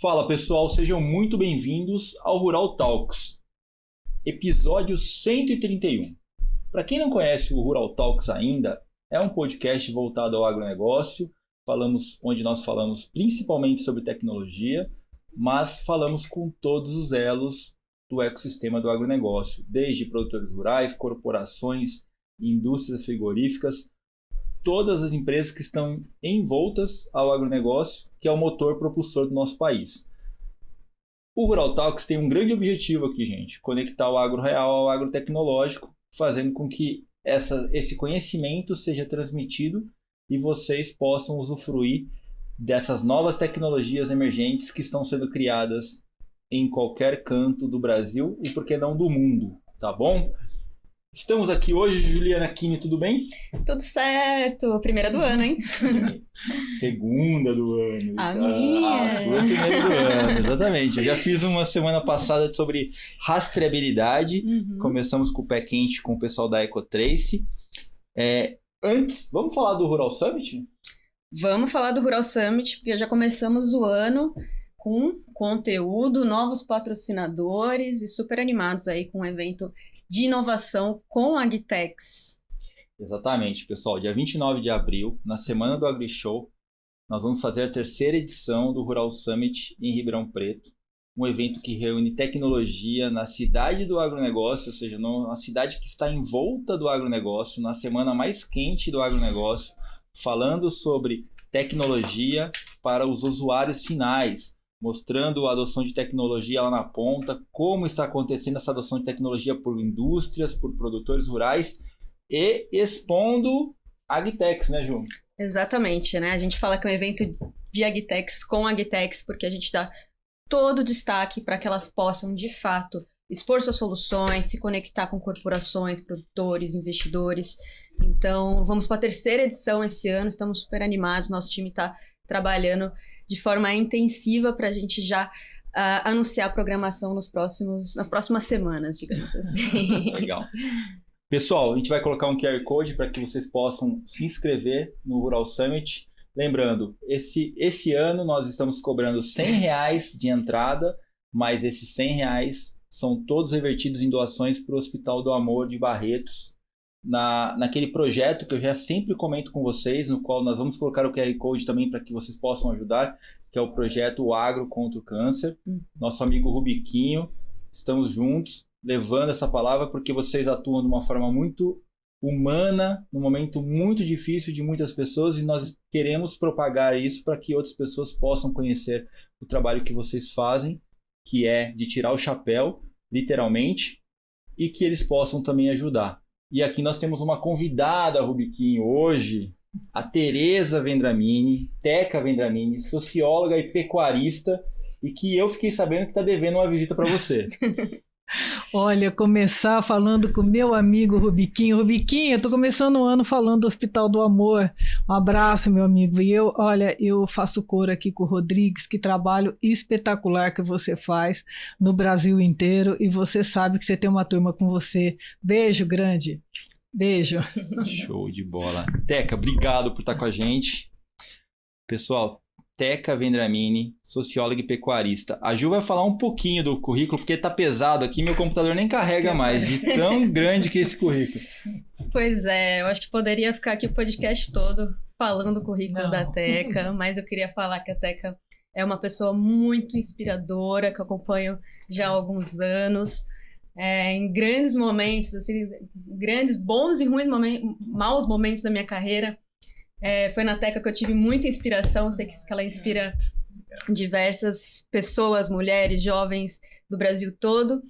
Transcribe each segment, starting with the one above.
Fala pessoal, sejam muito bem-vindos ao Rural Talks, episódio 131. Para quem não conhece o Rural Talks ainda, é um podcast voltado ao agronegócio, onde nós falamos principalmente sobre tecnologia, mas falamos com todos os elos do ecossistema do agronegócio, desde produtores rurais, corporações, indústrias frigoríficas, todas as empresas que estão envoltas ao agronegócio, que é o motor propulsor do nosso país. O Rural Talks tem um grande objetivo aqui, gente, conectar o agro real ao agro tecnológico, fazendo com que esse conhecimento seja transmitido e vocês possam usufruir dessas novas tecnologias emergentes que estão sendo criadas em qualquer canto do Brasil e, por que não, do mundo, tá bom? Estamos aqui hoje, Juliana Kini, tudo bem? Tudo certo. Primeira do ano, hein? Segunda do ano. A minha. A sua primeira do ano, exatamente. Eu já fiz uma semana passada sobre rastreabilidade. Começamos com o pé quente com o pessoal da Ecotrace. Antes, vamos falar do Rural Summit? Vamos falar do Rural Summit, porque já começamos o ano com conteúdo, novos patrocinadores e super animados aí com um evento de inovação com a Agtex. Exatamente, pessoal. Dia 29 de abril, na Semana do AgriShow, nós vamos fazer a terceira edição do Rural Summit em Ribeirão Preto. Um evento que reúne tecnologia na cidade do agronegócio, ou seja, na cidade que está em volta do agronegócio, na semana mais quente do agronegócio, falando sobre tecnologia para os usuários finais, mostrando a adoção de tecnologia lá na ponta, como está acontecendo essa adoção de tecnologia por indústrias, por produtores rurais e expondo a Agtex, né, Ju? Exatamente, né? A gente fala que é um evento de Agtex com Agtex porque a gente dá todo o destaque para que elas possam, de fato, expor suas soluções, se conectar com corporações, produtores, investidores. Então, vamos para a terceira edição esse ano, estamos super animados, nosso time está trabalhando de forma intensiva para a gente já anunciar a programação nas próximas semanas, digamos assim. Legal. Pessoal, a gente vai colocar um QR Code para que vocês possam se inscrever no Rural Summit. Lembrando, esse ano nós estamos cobrando R$100 de entrada, mas esses R$100 são todos revertidos em doações para o Hospital do Amor de Barretos, naquele projeto que eu já sempre comento com vocês, no qual nós vamos colocar o QR Code também para que vocês possam ajudar, que é o projeto O Agro contra o Câncer. Nosso amigo Rubiquinho, estamos juntos, levando essa palavra porque vocês atuam de uma forma muito humana, num momento muito difícil de muitas pessoas, e nós queremos propagar isso para que outras pessoas possam conhecer o trabalho que vocês fazem, que é de tirar o chapéu, literalmente, e que eles possam também ajudar. E aqui nós temos uma convidada, Rubiquinho, hoje, a Tereza Vendramini, Teca Vendramini, socióloga e pecuarista, e que eu fiquei sabendo que está devendo uma visita para você. Olha, começar falando com meu amigo Rubiquinho. Rubiquinho, eu estou começando o ano falando do Hospital do Amor. Um abraço, meu amigo. E eu faço coro aqui com o Rodrigues, que trabalho espetacular que você faz no Brasil inteiro. E você sabe que você tem uma turma com você. Beijo grande. Beijo. Show de bola. Teca, obrigado por estar com a gente. Pessoal, Teca Vendramini, socióloga e pecuarista. A Ju vai falar um pouquinho do currículo, porque tá pesado aqui, meu computador nem carrega mais, de tão grande que é esse currículo. Pois é, eu acho que poderia ficar aqui o podcast todo falando do currículo da Teca, mas eu queria falar que a Teca é uma pessoa muito inspiradora, que eu acompanho já há alguns anos, em grandes momentos, assim, grandes bons e ruins maus momentos da minha carreira. Foi na Teca que eu tive muita inspiração, sei que ela inspira diversas pessoas, mulheres, jovens do Brasil todo.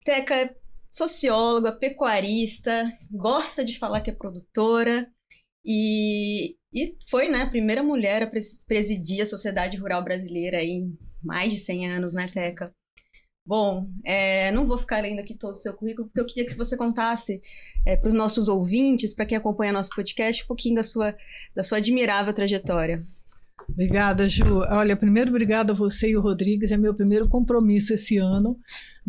Teca é socióloga, pecuarista, gosta de falar que é produtora e foi, né, a primeira mulher a presidir a Sociedade Rural Brasileira em mais de 100 anos, né, Teca? Bom, não vou ficar lendo aqui todo o seu currículo, porque eu queria que você contasse para os nossos ouvintes, para quem acompanha nosso podcast, um pouquinho da sua admirável trajetória. Obrigada, Ju. Olha, primeiro, obrigada a você e o Rodrigues. É meu primeiro compromisso esse ano,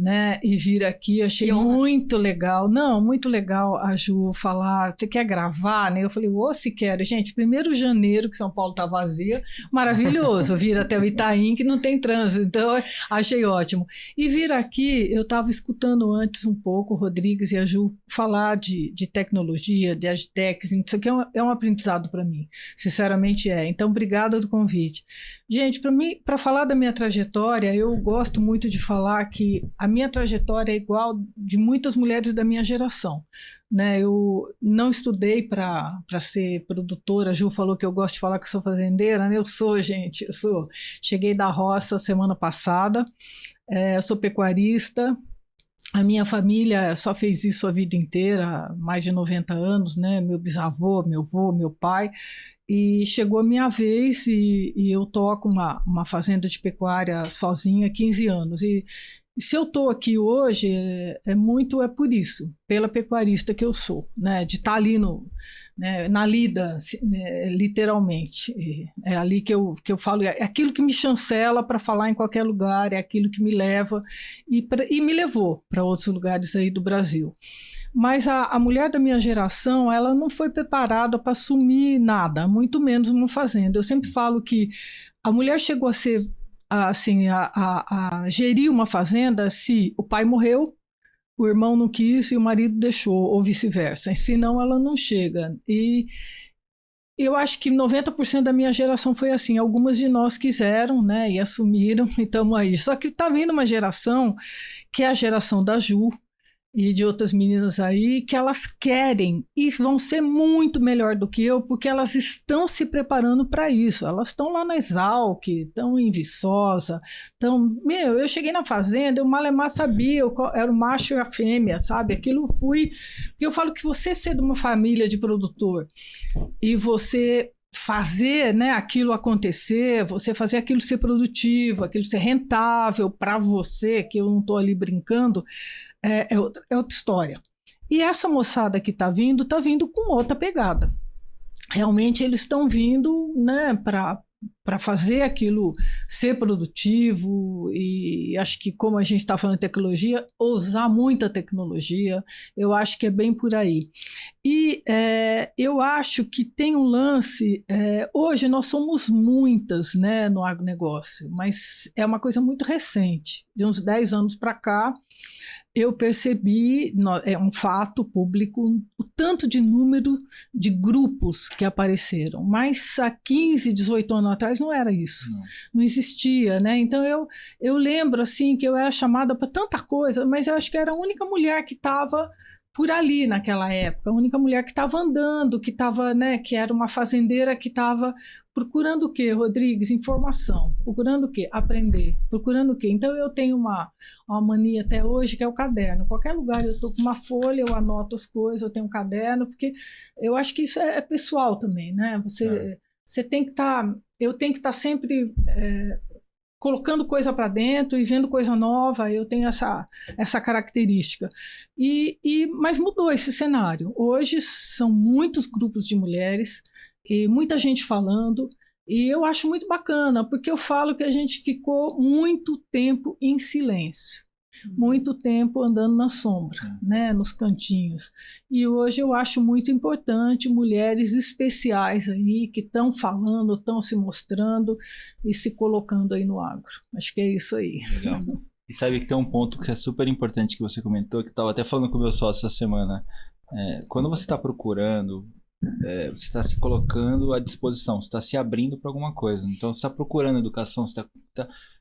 né? E vir aqui, achei muito legal. Não, muito legal a Ju falar, você quer gravar, né? Eu falei, se quero. Gente, 1º de janeiro, que São Paulo tá vazia, maravilhoso, vir até o Itaim, que não tem trânsito, então achei ótimo. E vir aqui, eu estava escutando antes um pouco o Rodrigues e a Ju falar de tecnologia, de agitex, isso aqui é um aprendizado para mim, sinceramente é. Então, obrigada do convite. Gente, para mim, para falar da minha trajetória, eu gosto muito de falar que a minha trajetória é igual de muitas mulheres da minha geração, né? Eu não estudei para ser produtora. A Ju falou que eu gosto de falar que eu sou fazendeira, né? Eu sou, gente, eu sou. Cheguei da roça semana passada, eu sou pecuarista. A minha família só fez isso a vida inteira, mais de 90 anos, né? Meu bisavô, meu avô, meu pai. E chegou a minha vez e eu toco uma fazenda de pecuária sozinha há 15 anos. E se eu estou aqui hoje, é por isso, pela pecuarista que eu sou, né? De estar ali na lida, literalmente. É ali que eu falo, é aquilo que me chancela para falar em qualquer lugar, é aquilo que me leva e me levou para outros lugares aí do Brasil. Mas a mulher da minha geração, ela não foi preparada para assumir nada, muito menos uma fazenda. Eu sempre falo que a mulher chegou a ser, assim, a gerir uma fazenda se o pai morreu, o irmão não quis e o marido deixou, ou vice-versa. Senão ela não chega. E eu acho que 90% da minha geração foi assim. Algumas de nós quiseram, né, e assumiram, e estamos aí. Só que está vindo uma geração, que é a geração da Ju, e de outras meninas aí, que elas querem e vão ser muito melhor do que eu, porque elas estão se preparando para isso. Elas estão lá na Exalc, estão em Viçosa, eu cheguei na fazenda, eu malemar sabia, era o macho e a fêmea, sabe? Aquilo porque eu falo que você ser de uma família de produtor e você fazer, né, aquilo acontecer, você fazer aquilo ser produtivo, aquilo ser rentável para você, que eu não estou ali brincando, é outra história. E essa moçada que está vindo com outra pegada. Realmente eles estão vindo, né, para fazer aquilo ser produtivo, e acho que, como a gente está falando de tecnologia, usar muita tecnologia, eu acho que é bem por aí. E eu acho que tem um lance, hoje nós somos muitas, né, no agronegócio, mas é uma coisa muito recente, de uns 10 anos para cá, eu percebi, é um fato público, o tanto de número de grupos que apareceram. Mas há 15, 18 anos atrás não era isso. Não existia, né? Então eu lembro assim que eu era chamada para tanta coisa, mas eu acho que era a única mulher que estava por ali naquela época, a única mulher que estava andando, que estava, né, que era uma fazendeira que estava procurando o quê, Rodrigues? Informação. Procurando o quê? Aprender. Procurando o quê? Então eu tenho uma mania até hoje, que é o caderno. Qualquer lugar eu estou com uma folha, eu anoto as coisas, eu tenho um caderno, porque eu acho que isso é pessoal também, né? Você tem que estar... eu tenho que estar sempre... colocando coisa para dentro e vendo coisa nova, eu tenho essa característica. Mas mudou esse cenário. Hoje são muitos grupos de mulheres e muita gente falando, e eu acho muito bacana, porque eu falo que a gente ficou muito tempo em silêncio, muito tempo andando na sombra, né, nos cantinhos. E hoje eu acho muito importante mulheres especiais aí que estão falando, estão se mostrando e se colocando aí no agro. Acho que é isso aí. Legal. E sabe que tem um ponto que é super importante que você comentou, que estava até falando com o meu sócio essa semana. Quando você está procurando, você está se colocando à disposição, você está se abrindo para alguma coisa. Então você está procurando educação, você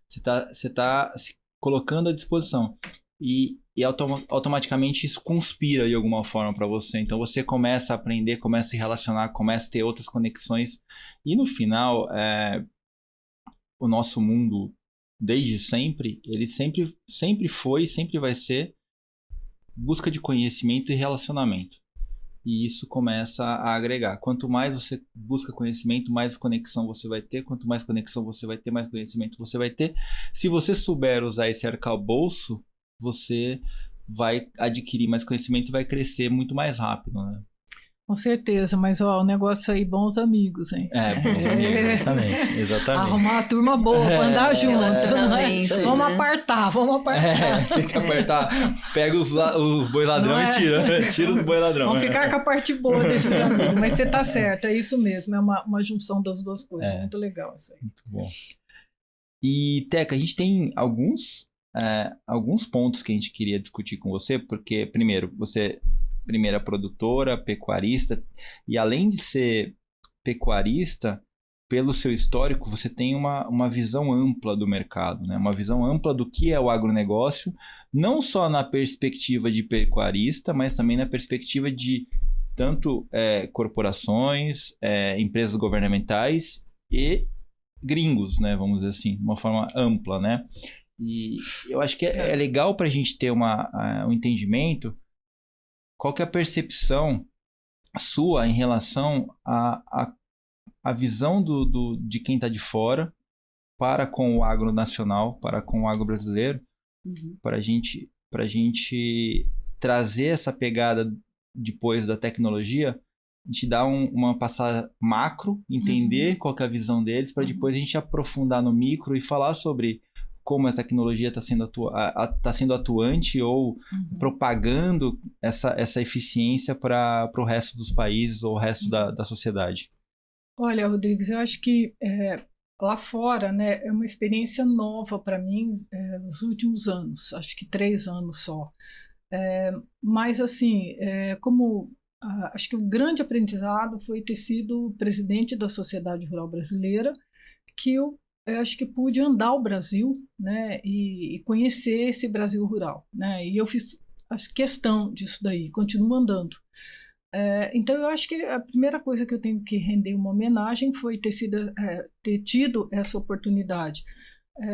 está se colocando à disposição e automaticamente isso conspira de alguma forma para você. Então você começa a aprender, começa a se relacionar, começa a ter outras conexões, e no final o nosso mundo, desde sempre, ele sempre foi e sempre vai ser busca de conhecimento e relacionamento. E isso começa a agregar. Quanto mais você busca conhecimento, mais conexão você vai ter. Quanto mais conexão você vai ter, mais conhecimento você vai ter. Se você souber usar esse arcabouço, você vai adquirir mais conhecimento e vai crescer muito mais rápido, né? Com certeza, mas ó, o negócio aí, bons amigos, hein? Bons amigos, exatamente. Arrumar uma turma boa pra andar junto. Vamos apartar. Tem que apertar, pega os boi ladrão e tira os boi ladrão. Vamos ficar com a parte boa desses amigos, mas você tá certo, é isso mesmo, é uma junção das duas coisas, muito legal isso aí. Muito bom. E, Teca, a gente tem alguns pontos que a gente queria discutir com você, porque, primeiro, você... primeira produtora, pecuarista, e além de ser pecuarista, pelo seu histórico, você tem uma visão ampla do mercado, né? Uma visão ampla do que é o agronegócio, não só na perspectiva de pecuarista, mas também na perspectiva de tanto corporações, empresas governamentais e gringos, né? Vamos dizer assim, de uma forma ampla, né? E eu acho que é legal para a gente ter um entendimento. Qual que é a percepção sua em relação à visão de quem está de fora para com o agro nacional, para com o agro brasileiro, para a gente trazer essa pegada depois da tecnologia, a gente dar uma passada macro, entender qual que é a visão deles, para depois a gente aprofundar no micro e falar sobre como a tecnologia está sendo atuante ou propagando essa eficiência para o resto dos países ou o resto da sociedade. Olha, Rodrigues, eu acho que lá fora, né, é uma experiência nova para mim nos últimos anos, acho que 3 anos só. Mas, assim, acho que o grande aprendizado foi ter sido presidente da Sociedade Rural Brasileira, que eu acho que pude andar o Brasil, né, e conhecer esse Brasil rural, né, e eu fiz a questão disso daí, continuo andando. Então eu acho que a primeira coisa que eu tenho que render uma homenagem foi ter tido essa oportunidade.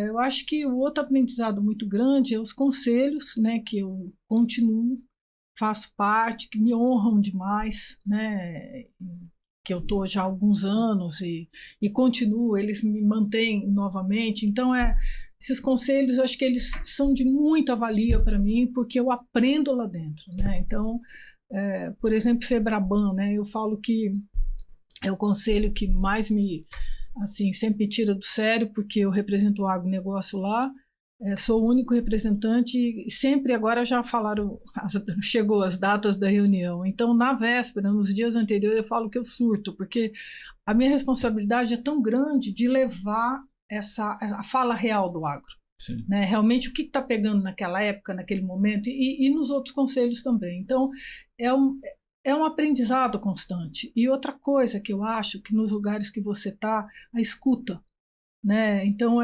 Eu acho que o outro aprendizado muito grande é os conselhos, né, que eu continuo, faço parte, que me honram demais, né, que eu estou já há alguns anos e continuo, eles me mantêm novamente. Então, esses conselhos, acho que eles são de muita valia para mim, porque eu aprendo lá dentro, né? Então, por exemplo, Febraban, né? Eu falo que é o conselho que mais sempre me tira do sério, porque eu represento o agronegócio lá. Sou o único representante e sempre agora já falaram, chegou as datas da reunião. Então, na véspera, nos dias anteriores, eu falo que eu surto, porque a minha responsabilidade é tão grande de levar a fala real do agro. Né? Realmente, o que está pegando naquela época, naquele momento, e nos outros conselhos também. Então, é um aprendizado constante. E outra coisa que eu acho que nos lugares que você está, a escuta. Né? Então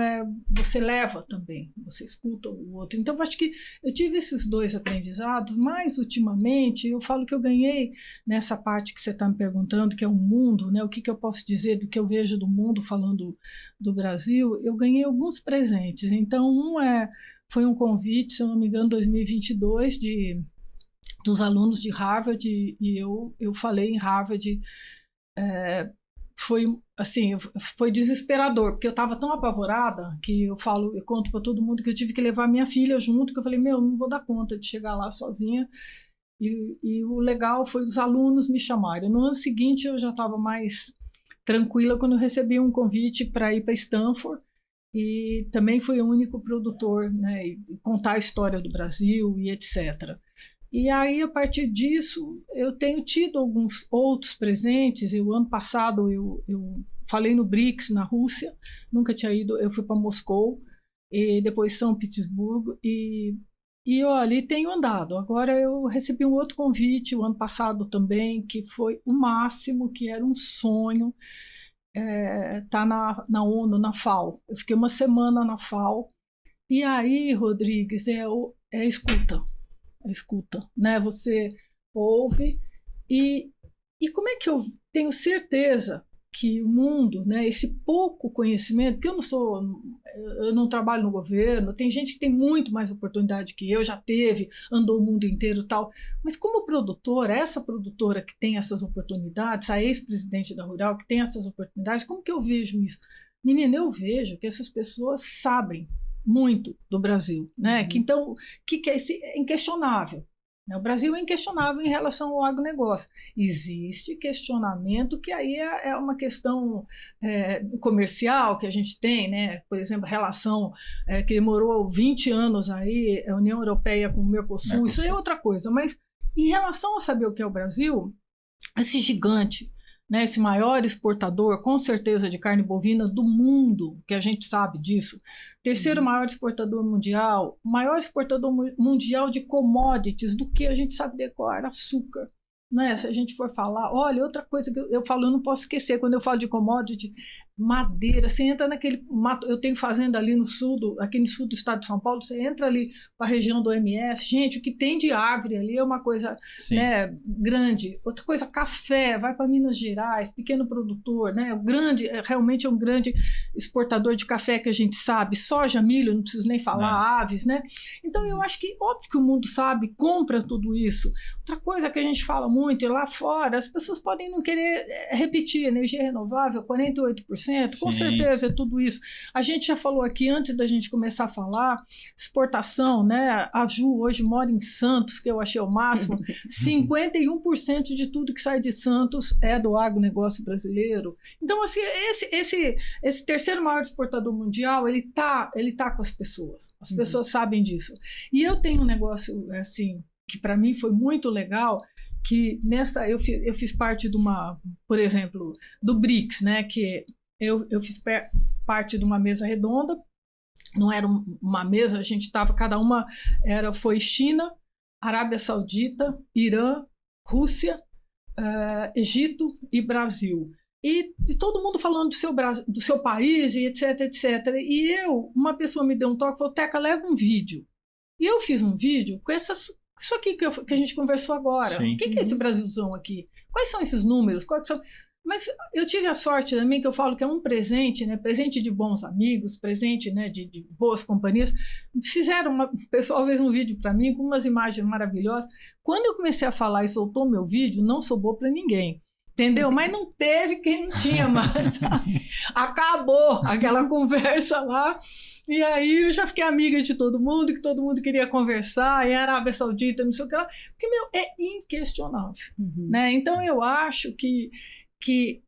você leva também, você escuta o outro. Então eu acho que eu tive esses 2 aprendizados, mas ultimamente eu falo que eu ganhei nessa parte que você está me perguntando, que é o mundo, né? O que eu posso dizer do que eu vejo do mundo falando do Brasil. Eu ganhei alguns presentes. Então foi um convite, se eu não me engano, 2022 dos alunos de Harvard, e eu falei em Harvard. Foi desesperador, porque eu estava tão apavorada que eu conto para todo mundo que eu tive que levar minha filha junto, que eu falei, não vou dar conta de chegar lá sozinha. E o legal foi os alunos me chamarem. No ano seguinte eu já estava mais tranquila quando eu recebi um convite para ir para Stanford, e também fui o único produtor, né, e contar a história do Brasil e etc. E aí, a partir disso, eu tenho tido alguns outros presentes. Ano passado, eu falei no BRICS, na Rússia, nunca tinha ido, eu fui para Moscou, e depois São Petersburgo, e olha, tenho andado. Agora eu recebi um outro convite, o ano passado também, que foi o máximo, que era um sonho, tá na ONU, na FAO. Eu fiquei 1 semana na FAO, e aí, Rodrigues, escuta. A escuta, né? Você ouve e como é que eu tenho certeza que o mundo, né, esse pouco conhecimento, porque eu não trabalho no governo, tem gente que tem muito mais oportunidade que eu, já teve, andou o mundo inteiro e tal, mas como produtora, essa produtora que tem essas oportunidades, a ex-presidente da Rural que tem essas oportunidades, como que eu vejo isso? Menina, eu vejo que essas pessoas sabem muito do Brasil, né? Então, o que é esse? É inquestionável, né? O Brasil é inquestionável em relação ao agronegócio. Existe questionamento que aí é uma questão comercial que a gente tem, né? Por exemplo, a relação que demorou 20 anos aí, a União Europeia com o Mercosul, isso é outra coisa. Mas em relação a saber o que é o Brasil, esse gigante, né, esse maior exportador, com certeza, de carne bovina do mundo, que a gente sabe disso, terceiro maior exportador mundial, maior exportador mundial de commodities, do que a gente sabe decorar, açúcar. Né? Se a gente for falar, olha, outra coisa que eu falo, eu não posso esquecer, quando eu falo de commodity, madeira, você entra naquele mato, eu tenho fazenda ali no sul, aqui no sul do estado de São Paulo, você entra ali para a região do OMS, gente, o que tem de árvore ali é uma coisa, né, grande. Outra coisa, café, vai para Minas Gerais, pequeno produtor, né, realmente é um grande exportador de café que a gente sabe, soja, milho, não preciso nem falar, aves, né? Então eu acho que, óbvio que o mundo sabe, compra tudo isso. Outra coisa que a gente fala muito, lá fora, as pessoas podem não querer repetir, energia renovável, 48%, com certeza é tudo isso. A gente já falou aqui, antes da gente começar a falar, exportação, né? A Ju hoje mora em Santos, que eu achei o máximo, 51% de tudo que sai de Santos é do agronegócio brasileiro. Então, assim, esse terceiro maior exportador mundial, ele tá com as pessoas sabem disso. E eu tenho um negócio, assim, que para mim foi muito legal, que eu fiz parte de por exemplo, do BRICS, né, que eu fiz parte de uma mesa redonda, não era uma mesa, a gente estava, cada uma foi China, Arábia Saudita, Irã, Rússia, Egito e Brasil. E todo mundo falando do seu país, e etc, etc. E uma pessoa me deu um toque e falou, Teca, leva um vídeo. E eu fiz um vídeo com isso aqui que a gente conversou agora. Sim. O que é esse Brasilzão aqui? Quais são esses números? Mas eu tive a sorte também, que eu falo que é um presente, né? Presente de bons amigos, presente, né, de boas companhias. O pessoal fez um vídeo para mim com umas imagens maravilhosas. Quando eu comecei a falar e soltou meu vídeo, não sobrou para ninguém. Entendeu? Mas não teve quem não tinha mais. Acabou aquela conversa lá. E aí eu já fiquei amiga de todo mundo, que todo mundo queria conversar, e a Arábia Saudita, não sei o que lá. Porque, é inquestionável. Né? Então eu acho que,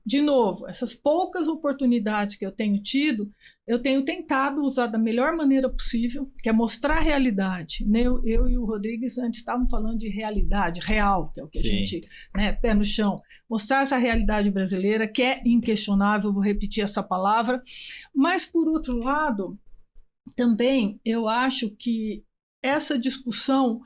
de novo, essas poucas oportunidades que eu tenho tido, eu tenho tentado usar da melhor maneira possível, que é mostrar a realidade. Né? Eu e o Rodrigues antes estávamos falando de realidade real, que é o que a gente, né, pé no chão. Mostrar essa realidade brasileira, que é inquestionável, vou repetir essa palavra. Mas, por outro lado, também eu acho que essa discussão,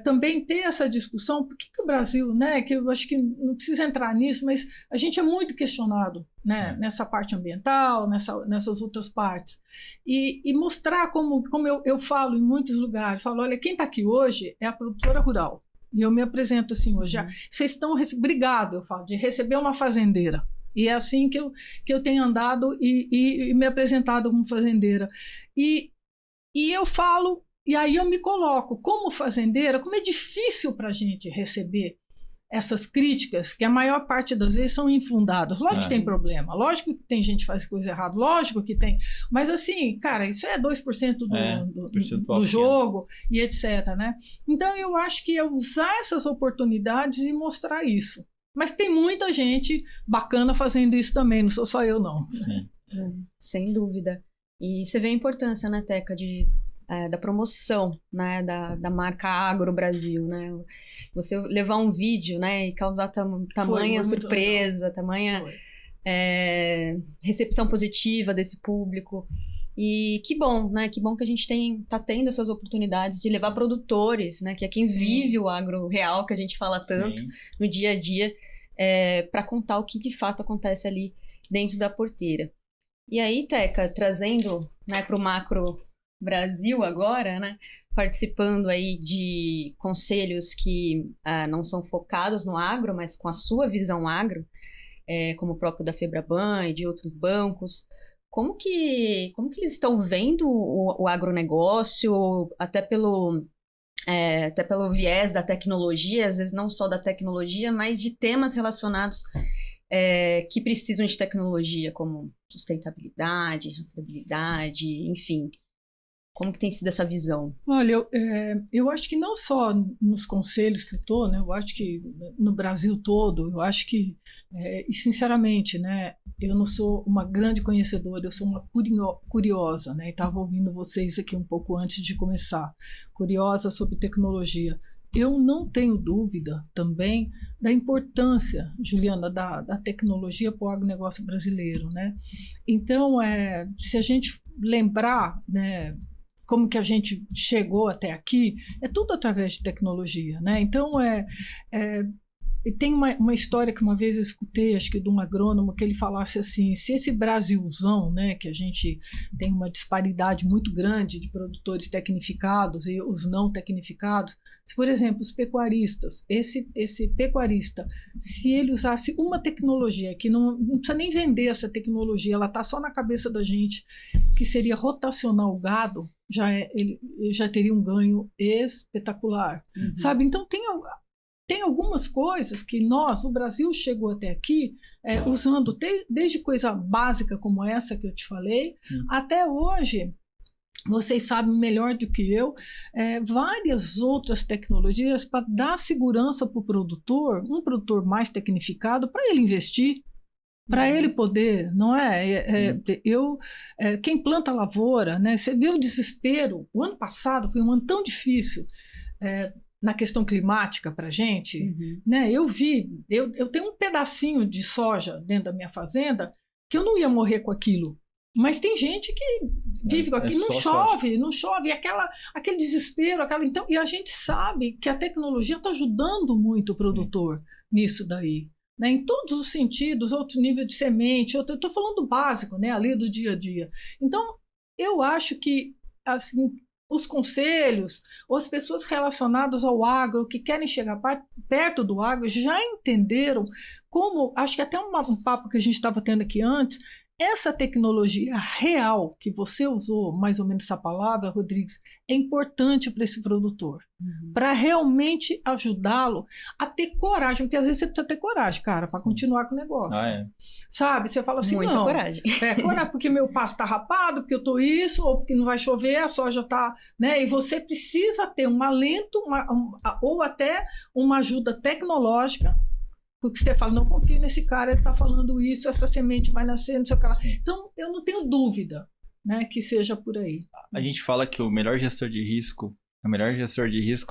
também ter essa discussão, por que o Brasil, né, que eu acho que não precisa entrar nisso, mas a gente é muito questionado, né, nessa parte ambiental, nessas outras partes. E mostrar como eu falo em muitos lugares, falo, olha, quem está aqui hoje é a produtora rural. E eu me apresento assim hoje. Vocês estão... Obrigado, eu falo, de receber uma fazendeira. E é assim que eu tenho andado e me apresentado como fazendeira. E eu falo... E aí eu me coloco como fazendeira, como é difícil para a gente receber essas críticas, que a maior parte das vezes são infundadas. Lógico que tem problema, lógico que tem gente que faz coisa errada, lógico que tem. Mas assim, cara, isso é 2% do jogo e etc, né? Então eu acho que é usar essas oportunidades e mostrar isso. Mas tem muita gente bacana fazendo isso também, não sou só eu, não. Sim. Sem dúvida. E você vê a importância, né, Teca, da promoção, né, da marca Agro Brasil, né? Você levar um vídeo, né, e causar tamanha surpresa, tamanha recepção positiva desse público. E que bom, né? Que bom que a gente tá tendo essas oportunidades de levar produtores, né? Que é quem vive o agro real, que a gente fala tanto no dia a dia, para contar o que de fato acontece ali dentro da porteira. E aí, Teca, trazendo, né, para o macro Brasil agora, né, participando aí de conselhos que não são focados no agro, mas com a sua visão agro, como o próprio da Febraban e de outros bancos, como que eles estão vendo o agronegócio, até pelo viés da tecnologia, às vezes não só da tecnologia, mas de temas relacionados que precisam de tecnologia, como sustentabilidade, rastreabilidade, enfim. Como que tem sido essa visão? Olha, eu acho que não só nos conselhos que eu estou, né? Eu acho que no Brasil todo, eu acho que, e sinceramente, né? Eu não sou uma grande conhecedora, eu sou uma curiosa, né? E estava ouvindo vocês aqui um pouco antes de começar, curiosa sobre tecnologia. Eu não tenho dúvida também da importância, Juliana, da tecnologia para o agronegócio brasileiro, né? Então, se a gente lembrar, né, como que a gente chegou até aqui, é tudo através de tecnologia, né? Então, e tem uma história que uma vez eu escutei, acho que de um agrônomo, que ele falasse assim, se esse Brasilzão, né, que a gente tem uma disparidade muito grande de produtores tecnificados e os não tecnificados, se, por exemplo, os pecuaristas, esse pecuarista, se ele usasse uma tecnologia, que não precisa nem vender essa tecnologia, ela está só na cabeça da gente, que seria rotacionar o gado, ele já teria um ganho espetacular, sabe? Então tem algumas coisas que o Brasil chegou até aqui usando desde coisa básica como essa que eu te falei, até hoje, vocês sabem melhor do que eu, várias outras tecnologias para dar segurança para o produtor, um produtor mais tecnificado, para ele investir, para ele poder, não é? Quem planta lavoura, né? Você vê o desespero. O ano passado foi um ano tão difícil na questão climática para a gente, né? Eu tenho um pedacinho de soja dentro da minha fazenda que eu não ia morrer com aquilo. Mas tem gente que vive com aquilo, não chove, aquele desespero, então, e a gente sabe que a tecnologia está ajudando muito o produtor nisso daí. Né, em todos os sentidos, outro nível de semente, eu estou falando do básico, né, ali do dia a dia. Então, eu acho que assim, os conselhos ou as pessoas relacionadas ao agro, que querem chegar perto do agro, já entenderam como, acho que até um papo que a gente estava tendo aqui antes, essa tecnologia real, que você usou mais ou menos essa palavra, Rodrigues, é importante para esse produtor, para realmente ajudá-lo a ter coragem, porque às vezes você precisa ter coragem, cara, para continuar com o negócio. Sabe? Você fala assim, muita coragem. Coragem porque meu pasto está rapado, porque eu estou isso, ou porque não vai chover, a soja está, né? E você precisa ter um alento, ou até uma ajuda tecnológica, porque você fala, não confio nesse cara, ele está falando isso, essa semente vai nascer, não sei o que lá. Então, eu não tenho dúvida, né, que seja por aí. A gente fala que o melhor gestor de risco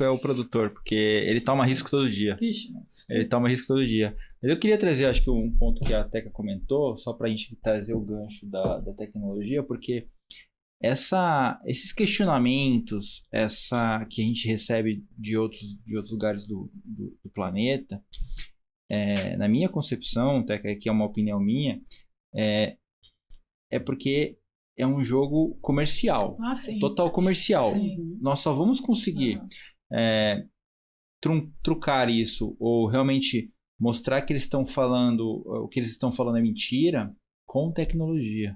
é o produtor, porque ele toma risco todo dia. Vixe, nossa. Ele toma risco todo dia. Eu queria trazer, acho que um ponto que a Teca comentou, só para a gente trazer o gancho da tecnologia, porque esses questionamentos, que a gente recebe de outros lugares do planeta, na minha concepção, Teca, que é uma opinião minha, é porque é um jogo comercial, total comercial. Sim. Nós só vamos conseguir trucar isso ou realmente mostrar que eles estão falando, o que eles estão falando é mentira, com tecnologia,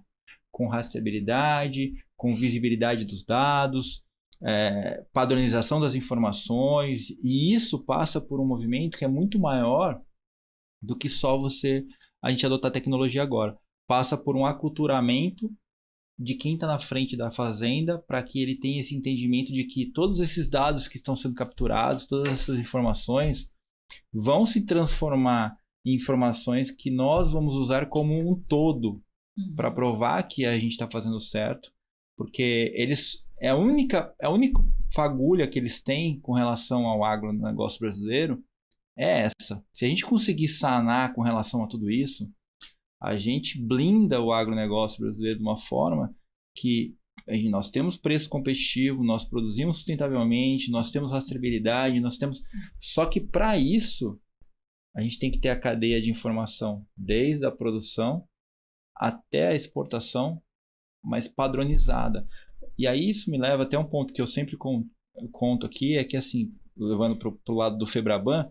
com rastreabilidade, com visibilidade dos dados, padronização das informações, e isso passa por um movimento que é muito maior do que só a gente adotar a tecnologia agora. Passa por um aculturamento de quem está na frente da fazenda para que ele tenha esse entendimento de que todos esses dados que estão sendo capturados, todas essas informações vão se transformar em informações que nós vamos usar como um todo para provar que a gente está fazendo certo, porque a única fagulha que eles têm com relação ao agronegócio brasileiro é essa. Se a gente conseguir sanar com relação a tudo isso, a gente blinda o agronegócio brasileiro de uma forma que nós temos preço competitivo, nós produzimos sustentavelmente, nós temos rastreabilidade, Só que para isso, a gente tem que ter a cadeia de informação, desde a produção até a exportação, mas padronizada. E aí isso me leva até um ponto que eu sempre conto aqui, é que assim, levando para o lado do Febraban,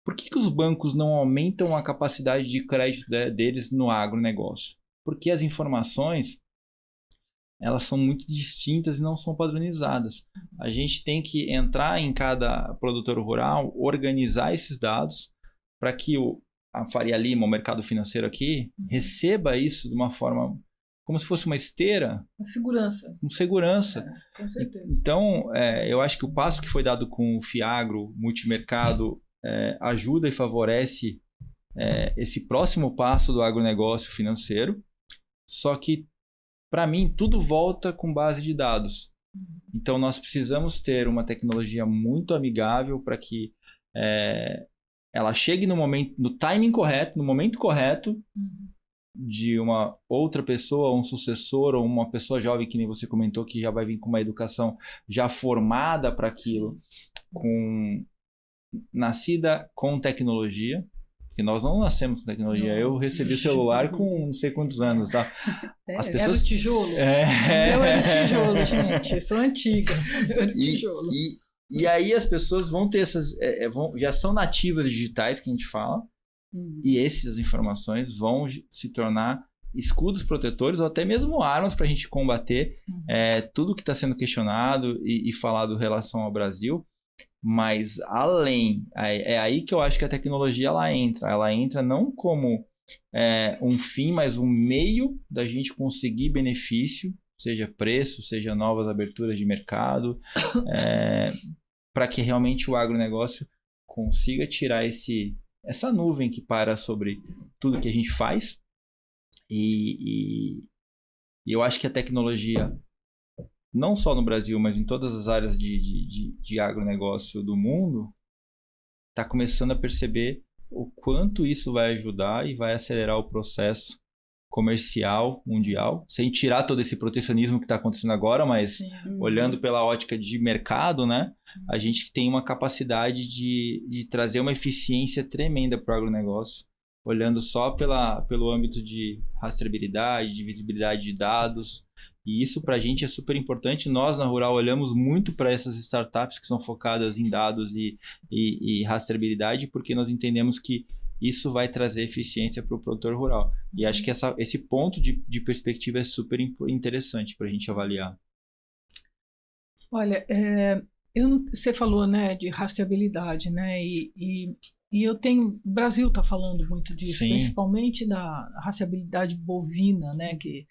por que os bancos não aumentam a capacidade de crédito deles no agronegócio? Porque as informações, elas são muito distintas e não são padronizadas. A gente tem que entrar em cada produtor rural, organizar esses dados para que a Faria Lima, o mercado financeiro aqui, receba isso de uma forma como se fosse uma esteira, A segurança. com segurança. Com certeza. Então, eu acho que o passo que foi dado com o Fiagro Multimercado ajuda e favorece esse próximo passo do agronegócio financeiro. Só que, para mim, tudo volta com base de dados. Então, nós precisamos ter uma tecnologia muito amigável para que ela chegue no timing correto, no momento correto, de uma outra pessoa, um sucessor ou uma pessoa jovem, que nem você comentou, que já vai vir com uma educação já formada para aquilo, nascida com tecnologia, porque nós não nascemos com tecnologia. Não. Eu recebi o celular com não sei quantos anos, tá? As pessoas... Era o tijolo. Eu era o tijolo, gente. Eu sou antiga. Eu era o tijolo. E aí as pessoas vão ter já são nativas digitais, que a gente fala, e essas informações vão se tornar escudos protetores ou até mesmo armas para a gente combater tudo que está sendo questionado e falado em relação ao Brasil. Mas além, é aí que eu acho que a tecnologia ela entra não como um fim, mas um meio da gente conseguir benefício, seja preço, seja novas aberturas de mercado, para que realmente o agronegócio consiga tirar essa nuvem que para sobre tudo que a gente faz. E eu acho que a tecnologia, não só no Brasil, mas em todas as áreas de agronegócio do mundo, está começando a perceber o quanto isso vai ajudar e vai acelerar o processo comercial mundial, sem tirar todo esse protecionismo que está acontecendo agora, mas olhando pela ótica de mercado, né, a gente tem uma capacidade de trazer uma eficiência tremenda para o agronegócio, olhando só pelo âmbito de rastreabilidade, de visibilidade de dados. E isso para a gente é super importante. Nós, na Rural, olhamos muito para essas startups que são focadas em dados e rastreabilidade, porque nós entendemos que isso vai trazer eficiência para o produtor rural. E acho que esse ponto de perspectiva é super interessante para a gente avaliar. Olha, você falou, né, de rastreabilidade, né, e o Brasil está falando muito disso, Sim. Principalmente da rastreabilidade bovina, né, que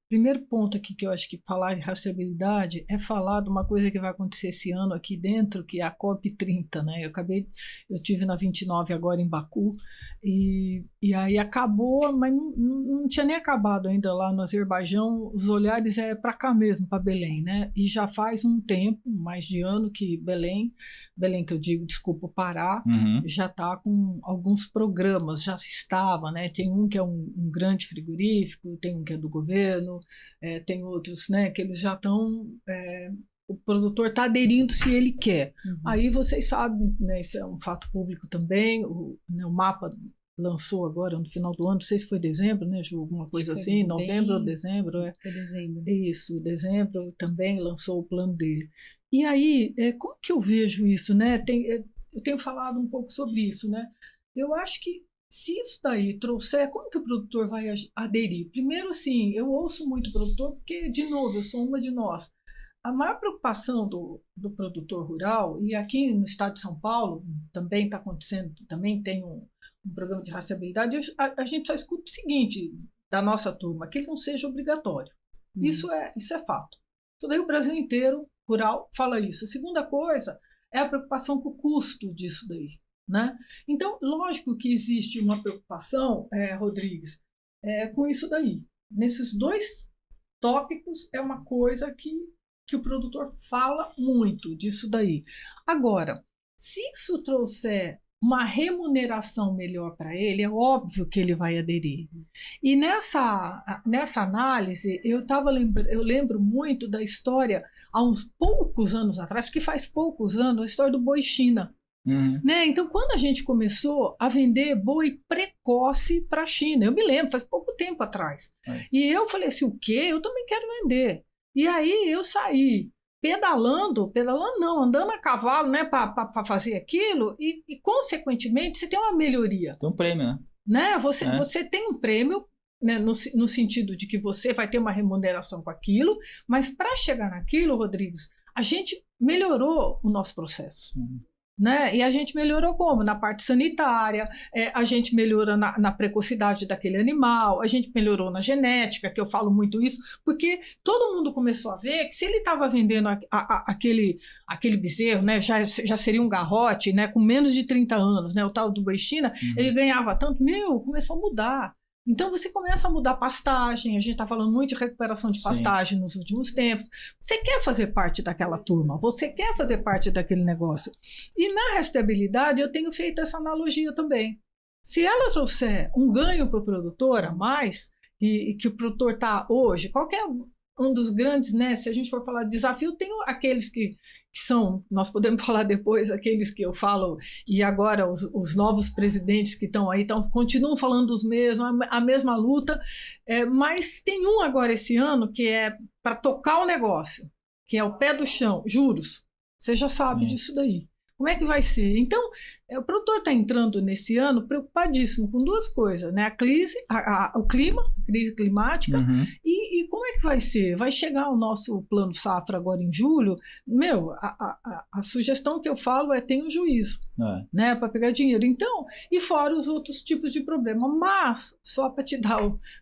primeiro ponto aqui que eu acho que falar de rastreabilidade é falar de uma coisa que vai acontecer esse ano aqui dentro, que é a COP30, né? Eu tive na 29 agora em Baku, e aí acabou, mas não tinha nem acabado ainda lá no Azerbaijão. Os olhares para cá mesmo, para Belém, né? E já faz um tempo, mais de ano, que Belém que eu digo, desculpa, Pará, já está com alguns programas, já estava, né? Tem um que é um grande frigorífico, tem um que é do governo, tem outros, né, que eles já estão... o produtor está aderindo se ele quer. Aí vocês sabem, né, isso é um fato público também, o mapa lançou agora no final do ano, não sei se foi dezembro, né, Ju, alguma coisa assim, novembro ou dezembro. Foi dezembro. Isso, dezembro também lançou o plano dele. E aí, como que eu vejo isso, né? Eu tenho falado um pouco sobre isso, né? Eu acho que se isso daí trouxer, como que o produtor vai aderir? Primeiro, assim, eu ouço muito o produtor, porque, de novo, eu sou uma de nós. A maior preocupação do produtor rural, e aqui no estado de São Paulo também está acontecendo, também tem um programa de rastreabilidade, a gente só escuta o seguinte da nossa turma, que ele não seja obrigatório. Isso é fato. Então, daí o Brasil inteiro, rural, fala isso. A segunda coisa é a preocupação com o custo disso daí, né? Então, lógico que existe uma preocupação, Rodrigues, com isso daí. Nesses dois tópicos é uma coisa que o produtor fala muito disso daí. Agora, se isso trouxer uma remuneração melhor para ele, é óbvio que ele vai aderir. E nessa análise, eu lembro muito da história, há uns poucos anos atrás, porque faz poucos anos, a história do boi China. Né? Então, quando a gente começou a vender boi precoce para a China, eu me lembro, faz pouco tempo atrás. E eu falei assim, o quê? Eu também quero vender. E aí eu saí pedalando não, andando a cavalo, né, para fazer aquilo, e consequentemente você tem uma melhoria. Tem um prêmio, né? Você tem um prêmio, né, no sentido de que você vai ter uma remuneração com aquilo, mas para chegar naquilo, Rodrigues, a gente melhorou o nosso processo. né? E a gente melhorou como? Na parte sanitária, a gente melhora na precocidade daquele animal, a gente melhorou na genética, que eu falo muito isso, porque todo mundo começou a ver que se ele estava vendendo aquele bezerro, né, já seria um garrote, né, com menos de 30 anos, né, o tal do boi China, ele ganhava tanto, começou a mudar. Então você começa a mudar a pastagem, a gente está falando muito de recuperação de pastagem nos últimos tempos. Você quer fazer parte daquela turma, você quer fazer parte daquele negócio. E na rastreabilidade eu tenho feito essa analogia também. Se ela trouxer um ganho para o produtor a mais, e que o produtor está hoje, qualquer um dos grandes, né, se a gente for falar de desafio, tem aqueles que são, nós podemos falar depois, aqueles que eu falo, e agora os novos presidentes que estão aí continuam falando dos mesmos, a mesma luta, mas tem um agora esse ano que é para tocar o negócio, que é o pé do chão, juros. Você já sabe disso daí. Como é que vai ser? Então, o produtor está entrando nesse ano preocupadíssimo com duas coisas, né? O clima, crise climática, e como é que vai ser? Vai chegar o nosso plano safra agora em julho? A sugestão que eu falo tem um juízo, né? Para pegar dinheiro. Então, e fora os outros tipos de problema. Mas, só para te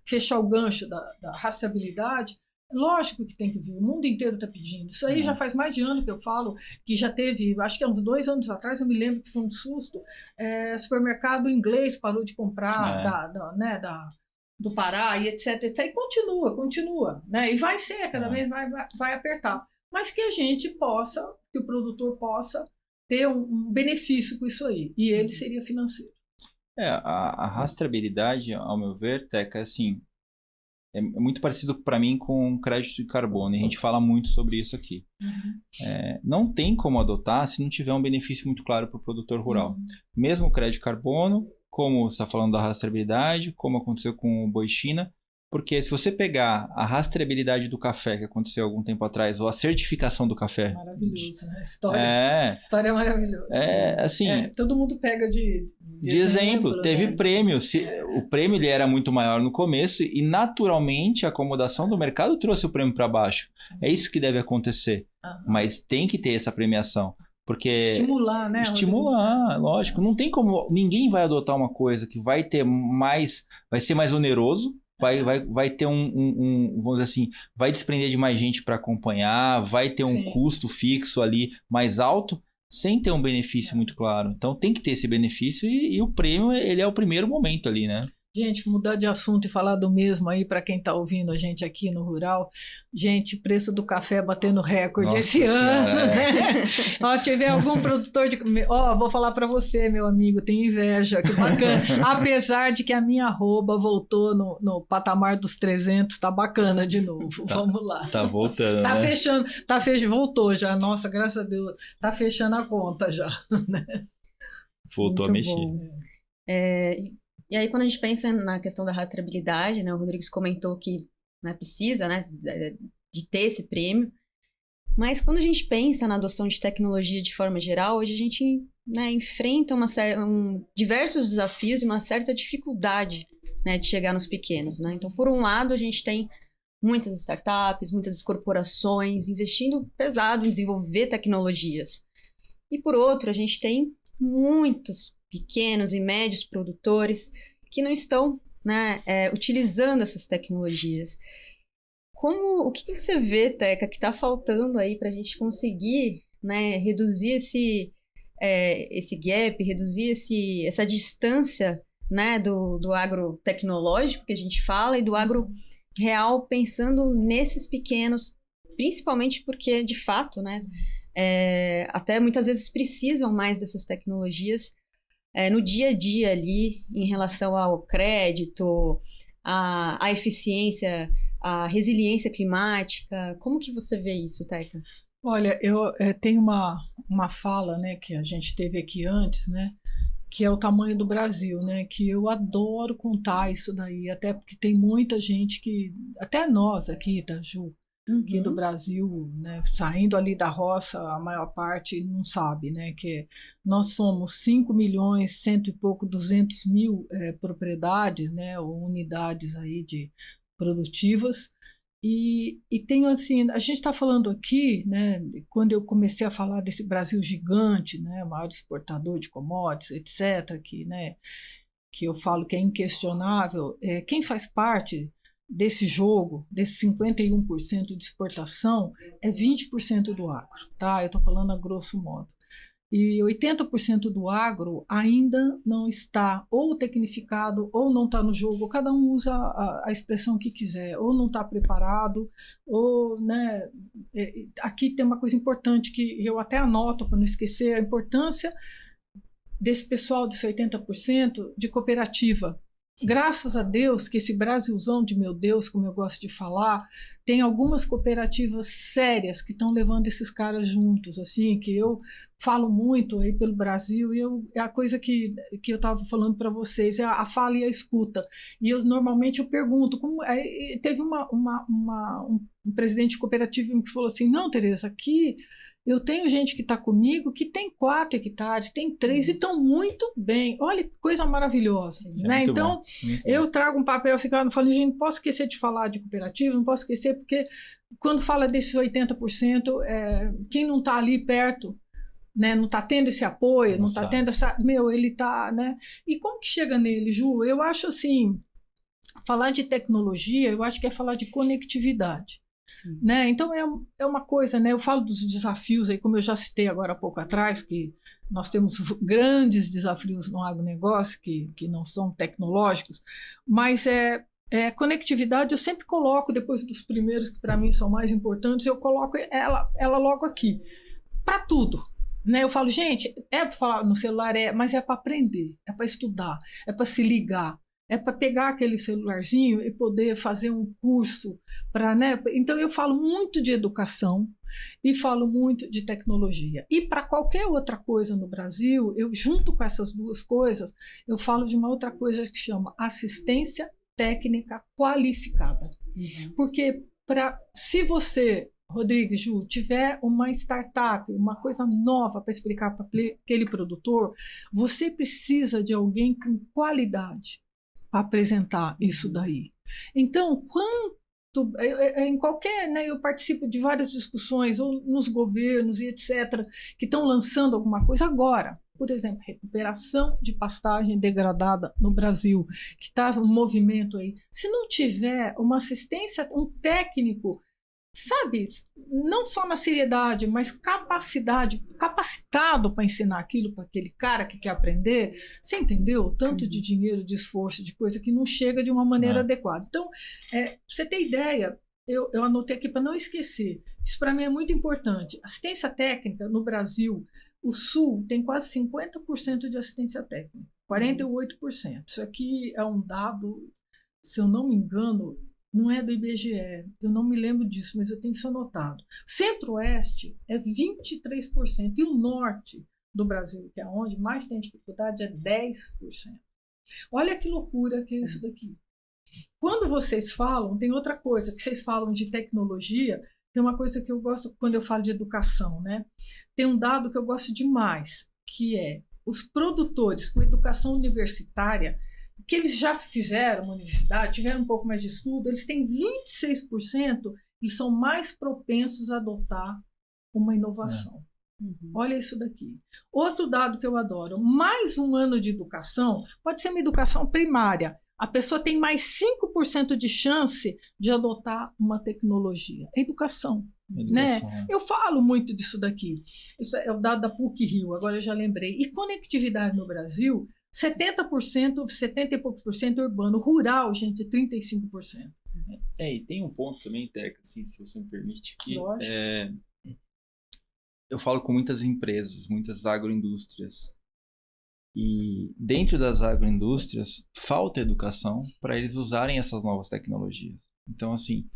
fechar o gancho da rastreabilidade, lógico que tem que vir, o mundo inteiro está pedindo. Isso aí já faz mais de ano que eu falo, que já teve, acho que há uns 2 anos atrás, eu me lembro que foi um susto, supermercado inglês parou de comprar do Pará e etc, etc. E continua, né? E vai ser, cada vez vai apertar. Mas que a gente possa, que o produtor possa ter um benefício com isso aí. E ele seria financeiro. A rastreabilidade, ao meu ver, Teca, assim, é muito parecido para mim com crédito de carbono, e a gente fala muito sobre isso aqui. Não tem como adotar se não tiver um benefício muito claro para o produtor rural. Mesmo o crédito de carbono, como você está falando da rastreabilidade, como aconteceu com o boi China, porque se você pegar a rastreabilidade do café, que aconteceu algum tempo atrás, ou a certificação do café... Maravilhoso, né? História é maravilhosa. Assim... todo mundo pega de exemplo, teve prêmio. O prêmio ele era muito maior no começo e, naturalmente, a acomodação do mercado trouxe o prêmio para baixo. É isso que deve acontecer. Mas tem que ter essa premiação. Porque estimular, né? Estimular, lógico. Não tem como... Ninguém vai adotar uma coisa que vai ter mais... Vai ser mais oneroso. Vai ter vamos dizer assim, vai desprender de mais gente para acompanhar, vai ter um custo fixo ali mais alto, sem ter um benefício muito claro. Então tem que ter esse benefício e o prêmio, ele é o primeiro momento ali, né? Gente, mudar de assunto e falar do mesmo aí para quem está ouvindo a gente aqui no Rural. Gente, preço do café batendo recorde esse ano. Né? Se tiver algum produtor de... vou falar para você, meu amigo, tem inveja, que bacana. Apesar de que a minha arroba voltou no patamar dos 300, tá bacana de novo. Vamos lá. Tá voltando, tá né? fechando, voltou já. Nossa, graças a Deus, tá fechando a conta já. Né? Voltou muito a mexer. E aí, quando a gente pensa na questão da rastreabilidade, né, o Rodrigues comentou que precisa, né, de ter esse prêmio, mas quando a gente pensa na adoção de tecnologia de forma geral, hoje a gente enfrenta diversos desafios e uma certa dificuldade, né, de chegar nos pequenos. Né? Então, por um lado, a gente tem muitas startups, muitas corporações investindo pesado em desenvolver tecnologias. E por outro, a gente tem muitos pequenos e médios produtores que não estão utilizando essas tecnologias. O que você vê, Teca, que está faltando aí para a gente conseguir reduzir esse gap, reduzir essa distância do agro tecnológico que a gente fala e do agro real, pensando nesses pequenos, principalmente porque, de fato, até muitas vezes precisam mais dessas tecnologias no dia a dia ali, em relação ao crédito, à eficiência, à resiliência climática. Como que você vê isso, Teca? Olha, eu tenho uma fala, né, que a gente teve aqui antes, né, que é o tamanho do Brasil, né, que eu adoro contar isso daí, até porque tem muita gente que, até nós aqui, tá, Ju? Aqui do Brasil, né, saindo ali da roça, a maior parte não sabe, né, que nós somos 5 milhões, 100 e pouco, 200 mil propriedades, né, ou unidades aí produtivas, E tenho assim, a gente está falando aqui, né, quando eu comecei a falar desse Brasil gigante, né, o maior exportador de commodities, etc., que eu falo que é inquestionável, quem faz parte desse jogo, desse 51% de exportação, é 20% do agro, tá? Eu estou falando a grosso modo. E 80% do agro ainda não está ou tecnificado ou não está no jogo, cada um usa a expressão que quiser, ou não está preparado, ou, né, aqui tem uma coisa importante que eu até anoto para não esquecer, a importância desse pessoal, desse 80%, de cooperativa. Graças a Deus que esse Brasilzão de meu Deus, como eu gosto de falar, tem algumas cooperativas sérias que estão levando esses caras juntos, assim, que eu falo muito aí pelo Brasil, e é a coisa que eu estava falando para vocês, é a fala e a escuta. E normalmente eu pergunto, teve um presidente de cooperativa que falou assim, não, Tereza, aqui eu tenho gente que está comigo que tem 4 hectares, tem 3 e estão muito bem. Olha que coisa maravilhosa. Né? Então, eu trago um papel, eu falo, gente, não posso esquecer de falar de cooperativa, não posso esquecer, porque quando fala desses 80%, quem não está ali perto, né, não está tendo esse apoio, não está tendo essa... ele está... Né? E como que chega nele, Ju? Eu acho assim, falar de tecnologia, eu acho que é falar de conectividade. Né? Então é uma coisa, né? Eu falo dos desafios aí, como eu já citei agora há pouco atrás, que nós temos grandes desafios no agronegócio que não são tecnológicos, mas conectividade eu sempre coloco, depois dos primeiros que para mim são mais importantes, eu coloco ela logo aqui, para tudo. Né? Eu falo, gente, para falar no celular, mas é para aprender, é para estudar, é para se ligar. É para pegar aquele celularzinho e poder fazer um curso. Né? Então, eu falo muito de educação e falo muito de tecnologia. E para qualquer outra coisa no Brasil, eu junto com essas duas coisas, eu falo de uma outra coisa que chama assistência técnica qualificada. Porque se você, Rodrigues, Ju, tiver uma startup, uma coisa nova para explicar para aquele produtor, você precisa de alguém com qualidade para apresentar isso daí. Então, em qualquer, né, eu participo de várias discussões, ou nos governos e etc., que estão lançando alguma coisa agora. Por exemplo, recuperação de pastagem degradada no Brasil, que está um movimento aí. Se não tiver uma assistência, um técnico, sabe, não só na seriedade, mas capacitado para ensinar aquilo para aquele cara que quer aprender, você entendeu? Tanto de dinheiro, de esforço, de coisa que não chega de uma maneira adequada. Então, pra você ter ideia, eu anotei aqui para não esquecer, isso para mim é muito importante. Assistência técnica no Brasil, o Sul tem quase 50% de assistência técnica, 48%. Isso aqui é um dado, se eu não me engano, não é do IBGE, eu não me lembro disso, mas eu tenho isso anotado. Centro-Oeste é 23%, e o Norte do Brasil, que é onde mais tem dificuldade, é 10%. Olha que loucura que é isso daqui. Quando vocês falam, tem outra coisa, que vocês falam de tecnologia, tem uma coisa que eu gosto quando eu falo de educação, né? Tem um dado que eu gosto demais, que é os produtores com educação universitária, que eles já fizeram uma universidade, tiveram um pouco mais de estudo, eles têm 26%, eles são mais propensos a adotar uma inovação. Olha isso daqui. Outro dado que eu adoro, mais um ano de educação, pode ser uma educação primária, a pessoa tem mais 5% de chance de adotar uma tecnologia. Educação. Né? Eu falo muito disso daqui. Isso é o dado da PUC-Rio, agora eu já lembrei. E conectividade no Brasil, 70%, 70 e poucos por cento urbano, rural, gente, 35%. E tem um ponto também, Teca, assim, se você me permite, que eu falo com muitas empresas, muitas agroindústrias, e dentro das agroindústrias falta educação para eles usarem essas novas tecnologias. Então, assim,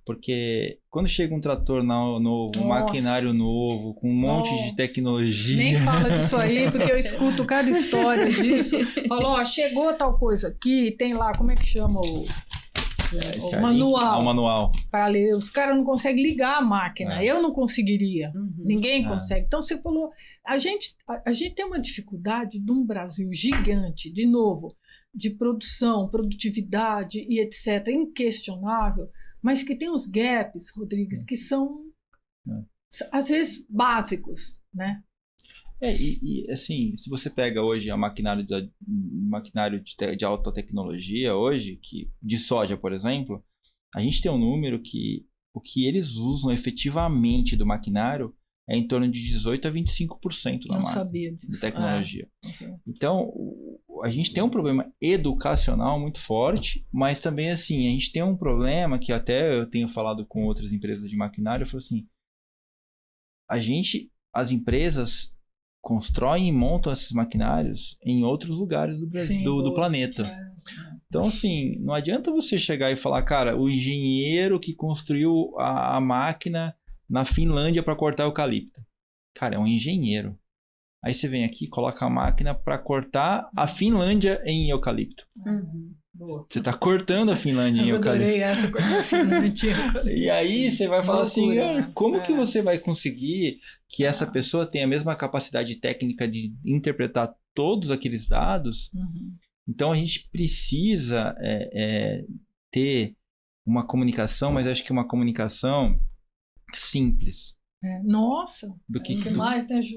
porque quando chega um trator novo, um maquinário novo, com um monte de tecnologia... Nem fala disso aí, porque eu escuto cada história disso. Falou, chegou tal coisa aqui, tem lá, como é que chama o manual. O manual. Para ler. Os caras não conseguem ligar a máquina. Eu não conseguiria. Ninguém consegue. Então, você falou... A gente tem uma dificuldade de um Brasil gigante, de novo, de produção, produtividade e etc., inquestionável, mas que tem uns gaps, Rodrigues, que são, às vezes, básicos, né? Assim, se você pega hoje a maquinário de alta tecnologia hoje, de soja, por exemplo, a gente tem um número que o que eles usam efetivamente do maquinário é em torno de 18% a 25% da Não máquina, sabia disso. de tecnologia. Não sabia. Então, a gente tem um problema educacional muito forte, mas também, assim, a gente tem um problema que até eu tenho falado com outras empresas de maquinário, eu falo assim, as empresas constroem e montam esses maquinários em outros lugares do Brasil, Sim, do planeta. Então, assim, não adianta você chegar e falar, cara, o engenheiro que construiu a máquina na Finlândia para cortar eucalipto. Cara, é um engenheiro. Aí você vem aqui e coloca a máquina para cortar a Finlândia em eucalipto. Boa. Você está cortando a Finlândia em eucalipto. Eu adorei essa coisa. E aí você vai falar assim, como que você vai conseguir que essa pessoa tenha a mesma capacidade técnica de interpretar todos aqueles dados? Então a gente precisa ter uma comunicação, mas acho que uma comunicação simples. Nossa, do que mais, né, Ju?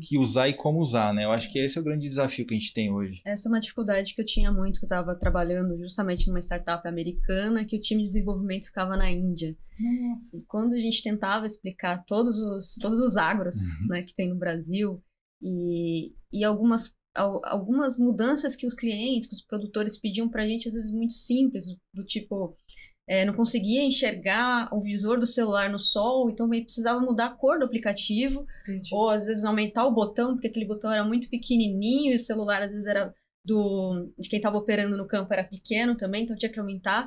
Que usar e como usar, né? Eu acho que esse é o grande desafio que a gente tem hoje. Essa é uma dificuldade que eu tinha muito, que eu estava trabalhando justamente numa startup americana, que o time de desenvolvimento ficava na Índia. Nossa. E quando a gente tentava explicar todos os agros, né, que tem no Brasil e algumas mudanças que os clientes, que os produtores pediam pra gente, às vezes muito simples, do tipo, não conseguia enxergar o visor do celular no sol, então precisava mudar a cor do aplicativo. Entendi. Ou às vezes aumentar o botão, porque aquele botão era muito pequenininho e o celular às vezes era de quem estava operando no campo era pequeno também, então tinha que aumentar.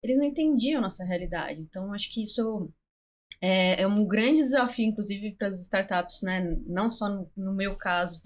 Eles não entendiam a nossa realidade, então acho que isso é um grande desafio, inclusive para as startups, né? Não só no meu caso,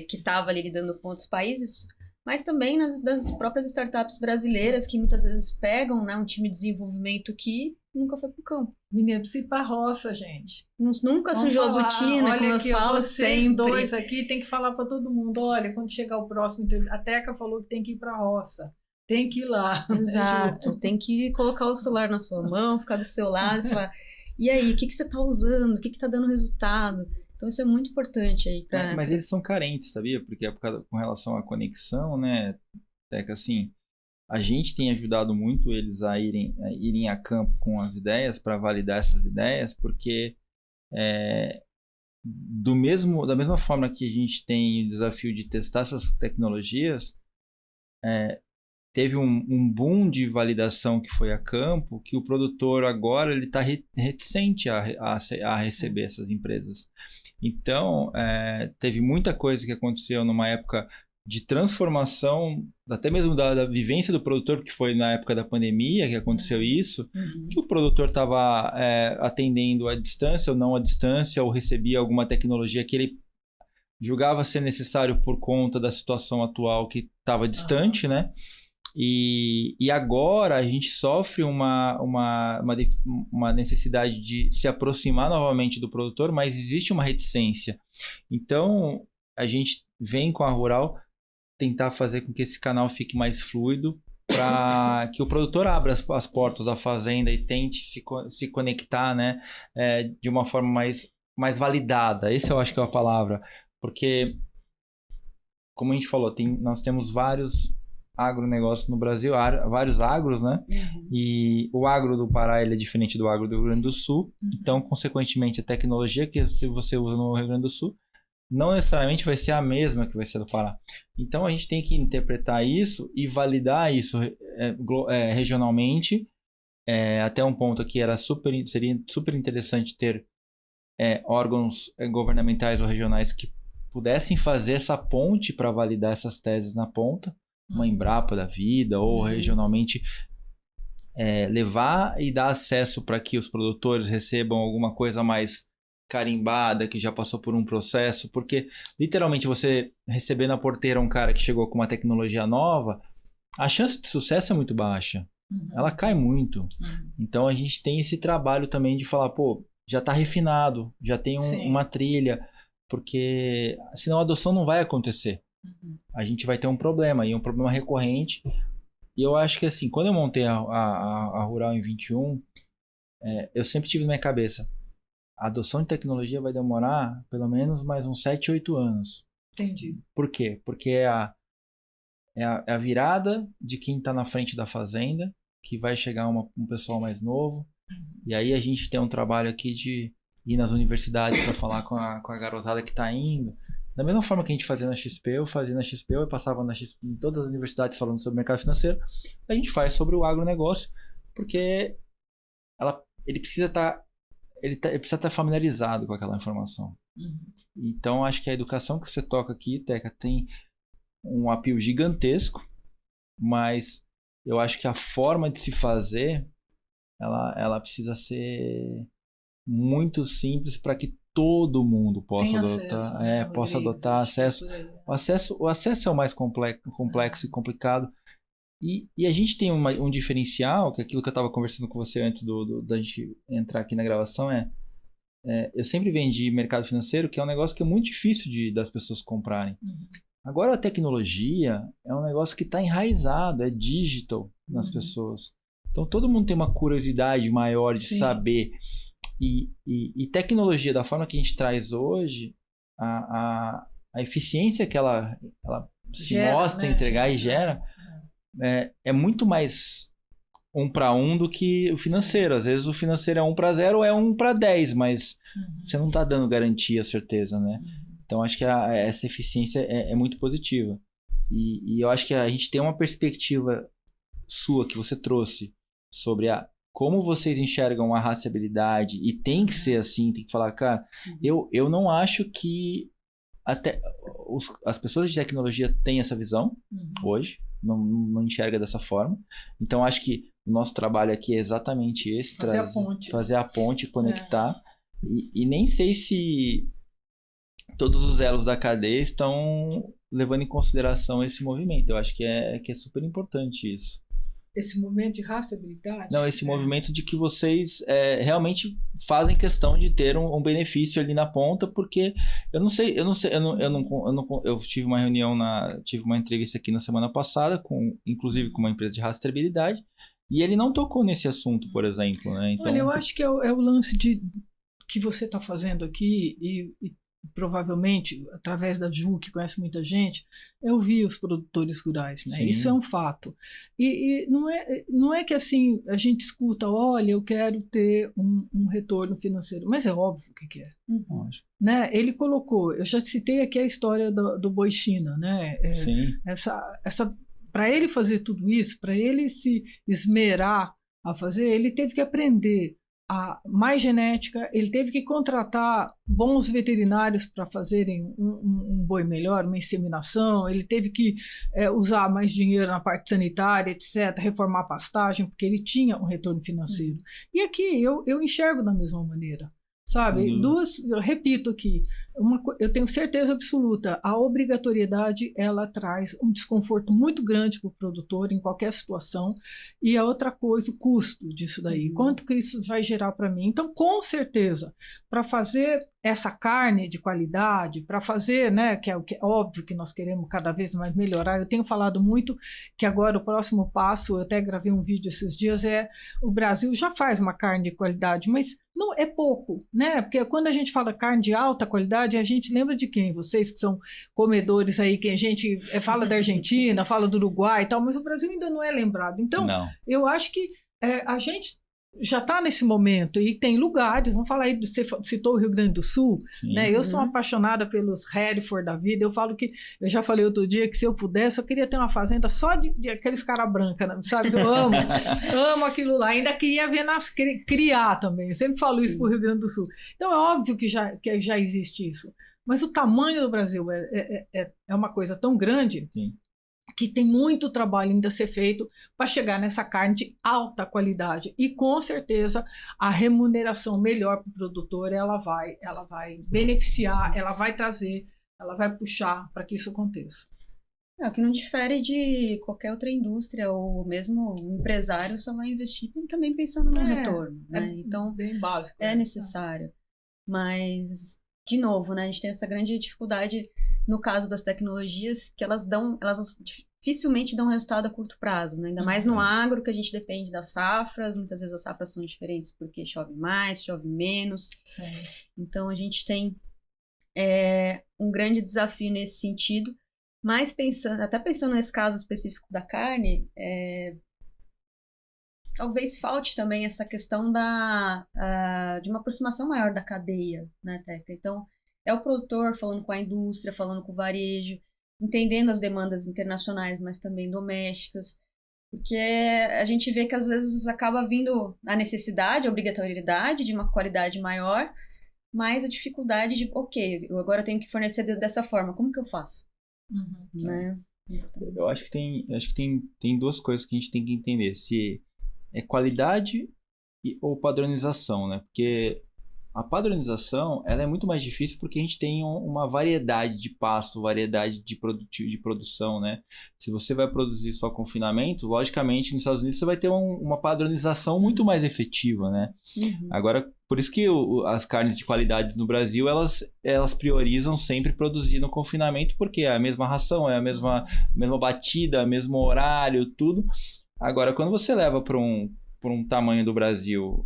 que estava ali lidando com outros países, mas também das próprias startups brasileiras, que muitas vezes pegam, né, um time de desenvolvimento que nunca foi para o campo. Menina, precisa ir para a roça, gente. Nunca sujou a botina, como eu falo sempre. Vocês dois aqui tem que falar para todo mundo, olha, quando chegar o próximo, a Teca falou que tem que ir para a roça. Tem que ir lá. Exato, tem que colocar o celular na sua mão, ficar do seu lado e falar, e aí, o que você está usando? O que está dando resultado? Então isso é muito importante aí para. Mas eles são carentes, sabia? Porque com relação à conexão, né, Teca, assim, a gente tem ajudado muito eles a irem a campo com as ideias, para validar essas ideias, porque da mesma forma que a gente tem o desafio de testar essas tecnologias, teve um boom de validação que foi a campo, que o produtor agora ele está reticente a receber essas empresas. Então, teve muita coisa que aconteceu numa época de transformação, até mesmo da vivência do produtor, porque foi na época da pandemia que aconteceu isso, que o produtor estava atendendo à distância ou não à distância, ou recebia alguma tecnologia que ele julgava ser necessário por conta da situação atual que estava distante, né? E agora a gente sofre uma necessidade de se aproximar novamente do produtor, mas existe uma reticência. Então, a gente vem com a Rural tentar fazer com que esse canal fique mais fluido, para que o produtor abra as portas da fazenda e tente se conectar, né, de uma forma mais validada. Essa eu acho que é a palavra. Porque, como a gente falou, nós temos vários agronegócios no Brasil, vários agros, né? E o agro do Pará ele é diferente do agro do Rio Grande do Sul. Então, consequentemente, a tecnologia que você usa no Rio Grande do Sul não necessariamente vai ser a mesma que vai ser do Pará. Então, a gente tem que interpretar isso e validar isso regionalmente. Até um ponto aqui seria super interessante ter órgãos governamentais ou regionais que pudessem fazer essa ponte para validar essas teses na ponta, uma Embrapa da vida, ou regionalmente levar e dar acesso para que os produtores recebam alguma coisa mais carimbada, que já passou por um processo, porque literalmente você receber na porteira um cara que chegou com uma tecnologia nova, a chance de sucesso é muito baixa, ela cai muito. Então a gente tem esse trabalho também de falar, pô, já está refinado, já tem uma trilha, porque senão a adoção não vai acontecer. A gente vai ter um problema, e um problema recorrente, eu acho que assim, quando eu montei a Rural em 21, eu sempre tive na minha cabeça, a adoção de tecnologia vai demorar pelo menos mais uns 7, 8 anos. Entendi. Por quê? Porque é a virada de quem está na frente da fazenda, que vai chegar um pessoal mais novo. E aí a gente tem um trabalho aqui de ir nas universidades para falar com a garotada que está indo. Da mesma forma que a gente fazia na XP, eu passava em todas as universidades falando sobre mercado financeiro, a gente faz sobre o agronegócio, porque ele precisa estar familiarizado com aquela informação. Então, acho que a educação que você toca aqui, Teca, tem um apelo gigantesco, mas eu acho que a forma de se fazer, ela precisa ser muito simples para que todo mundo possa adotar, possa adotar acesso. O acesso é o mais complexo e complicado. E a gente tem um diferencial, que é aquilo que eu estava conversando com você antes da gente entrar aqui na gravação, eu sempre vendi mercado financeiro, que é um negócio que é muito difícil das pessoas comprarem. Agora a tecnologia é um negócio que está enraizado, é digital nas pessoas. Então todo mundo tem uma curiosidade maior de saber. E tecnologia, da forma que a gente traz hoje, a eficiência que ela se mostra, entregar e gera, é muito mais 1 para 1 do que o financeiro. Às vezes o financeiro é 1 para 0 ou é 1 para 10, mas você não está dando garantia, certeza, né? Então acho que essa eficiência é muito positiva. E eu acho que a gente tem uma perspectiva sua que você trouxe sobre como vocês enxergam a rastreabilidade, e tem que ser assim, tem que falar, cara, eu não acho que até as pessoas de tecnologia têm essa visão hoje, não enxerga dessa forma. Então acho que o nosso trabalho aqui é exatamente esse, fazer a ponte, conectar, e nem sei se todos os elos da cadeia estão levando em consideração esse movimento. Eu acho que é super importante isso. Esse movimento de rastreabilidade? Não, esse movimento de que vocês realmente fazem questão de ter um benefício ali na ponta, porque eu tive uma reunião, tive uma entrevista aqui na semana passada, inclusive com uma empresa de rastreabilidade, e ele não tocou nesse assunto, por exemplo, né? Então, olha, eu acho que é o lance que você está fazendo aqui, e provavelmente, através da Ju, que conhece muita gente, eu vi os produtores rurais, né? Isso é um fato. E não é que assim, a gente escuta, olha, eu quero ter um retorno financeiro, mas é óbvio que é. Né? Ele colocou, eu já citei aqui a história do Boi China, né? Para ele fazer tudo isso, para ele se esmerar a fazer, ele teve que aprender mais genética, ele teve que contratar bons veterinários para fazerem um boi melhor, uma inseminação, ele teve que usar mais dinheiro na parte sanitária, etc., reformar a pastagem, porque ele tinha um retorno financeiro. E aqui eu enxergo da mesma maneira, sabe? Eu repito aqui, eu tenho certeza absoluta, a obrigatoriedade, ela traz um desconforto muito grande para o produtor em qualquer situação, e a outra coisa, o custo disso daí, quanto que isso vai gerar para mim. Então, com certeza, para fazer essa carne de qualidade, para fazer, né, que é óbvio que nós queremos cada vez mais melhorar. Eu tenho falado muito que agora o próximo passo, eu até gravei um vídeo esses dias, o Brasil já faz uma carne de qualidade, mas não é pouco, né? Porque quando a gente fala carne de alta qualidade, a gente lembra de quem? Vocês que são comedores aí, que a gente fala da Argentina, fala do Uruguai e tal, mas o Brasil ainda não é lembrado. Então, eu acho que a gente já está nesse momento, e tem lugares, vamos falar aí, você citou o Rio Grande do Sul, né? Eu sou apaixonada pelos Hereford da vida, eu falo que, eu já falei outro dia que se eu pudesse, eu queria ter uma fazenda só de aqueles cara branca, né? Sabe? Eu amo aquilo lá, ainda queria ver criar também, eu sempre falo isso pro Rio Grande do Sul. Então é óbvio que já existe isso, mas o tamanho do Brasil é uma coisa tão grande, que tem muito trabalho ainda a ser feito para chegar nessa carne de alta qualidade. E com certeza a remuneração melhor para o produtor, ela vai beneficiar, ela vai trazer, ela vai puxar para que isso aconteça. O que não difere de qualquer outra indústria, ou mesmo um empresário só vai investir também pensando no retorno, né? Então, bem básico, é necessário. Mas, de novo, né, a gente tem essa grande dificuldade no caso das tecnologias, que elas dificilmente dão resultado a curto prazo, né? Ainda mais no agro, que a gente depende das safras, muitas vezes as safras são diferentes porque chove mais, chove menos. Sim. Então a gente tem um grande desafio nesse sentido, mas pensando nesse caso específico da carne, talvez falte também essa questão de uma aproximação maior da cadeia, né, Teca? Então, é o produtor falando com a indústria, falando com o varejo, entendendo as demandas internacionais, mas também domésticas, porque a gente vê que às vezes acaba vindo a necessidade, a obrigatoriedade de uma qualidade maior, mas a dificuldade de, eu agora tenho que fornecer dessa forma, como que eu faço? Né? Eu acho que tem duas coisas que a gente tem que entender, se é qualidade ou padronização, né? Porque a padronização, ela é muito mais difícil porque a gente tem uma variedade de pasto, variedade de produção, né? Se você vai produzir só confinamento, logicamente nos Estados Unidos você vai ter uma padronização muito mais efetiva, né? Agora, por isso que as carnes de qualidade no Brasil, elas priorizam sempre produzir no confinamento, porque é a mesma ração, é a mesma batida, mesmo horário, tudo. Agora, quando você leva para um tamanho do Brasil,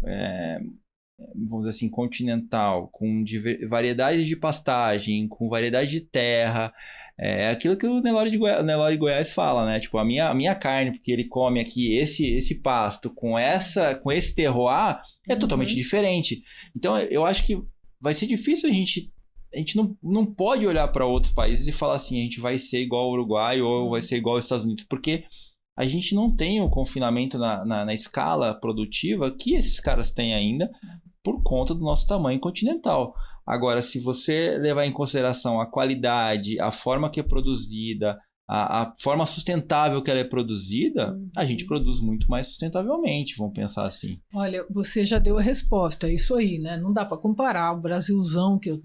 vamos dizer assim, continental, com variedade de pastagem, com variedade de terra, aquilo que o Nelore de Goiás fala, né? Tipo, a minha carne, porque ele come aqui esse pasto com esse terroir, é totalmente diferente. Então, eu acho que vai ser difícil a gente não pode olhar para outros países e falar assim, a gente vai ser igual ao Uruguai ou vai ser igual aos Estados Unidos, porque a gente não tem o confinamento na escala produtiva que esses caras têm ainda por conta do nosso tamanho continental. Agora, se você levar em consideração a qualidade, a forma que é produzida, a forma sustentável que ela é produzida, a gente produz muito mais sustentavelmente, vamos pensar assim. Olha, você já deu a resposta, é isso aí, né? Não dá para comparar o Brasilzão que eu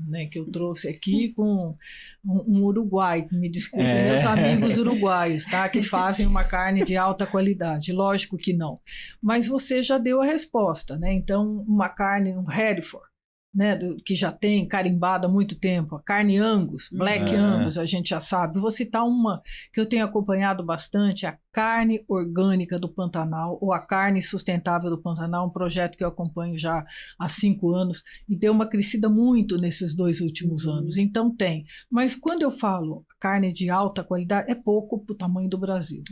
trouxe aqui com um Uruguai, me desculpe, meus amigos uruguaios, tá? Que fazem uma carne de alta qualidade, lógico que não. Mas você já deu a resposta, né? Então, uma carne, um Hereford, né, que já tem carimbado há muito tempo, a carne Angus, Black Angus, a gente já sabe. Vou citar uma que eu tenho acompanhado bastante, a carne orgânica do Pantanal, ou a carne sustentável do Pantanal, um projeto que eu acompanho já há 5 anos, e deu uma crescida muito nesses 2 últimos anos. Então tem. Mas quando eu falo carne de alta qualidade, é pouco para o tamanho do Brasil.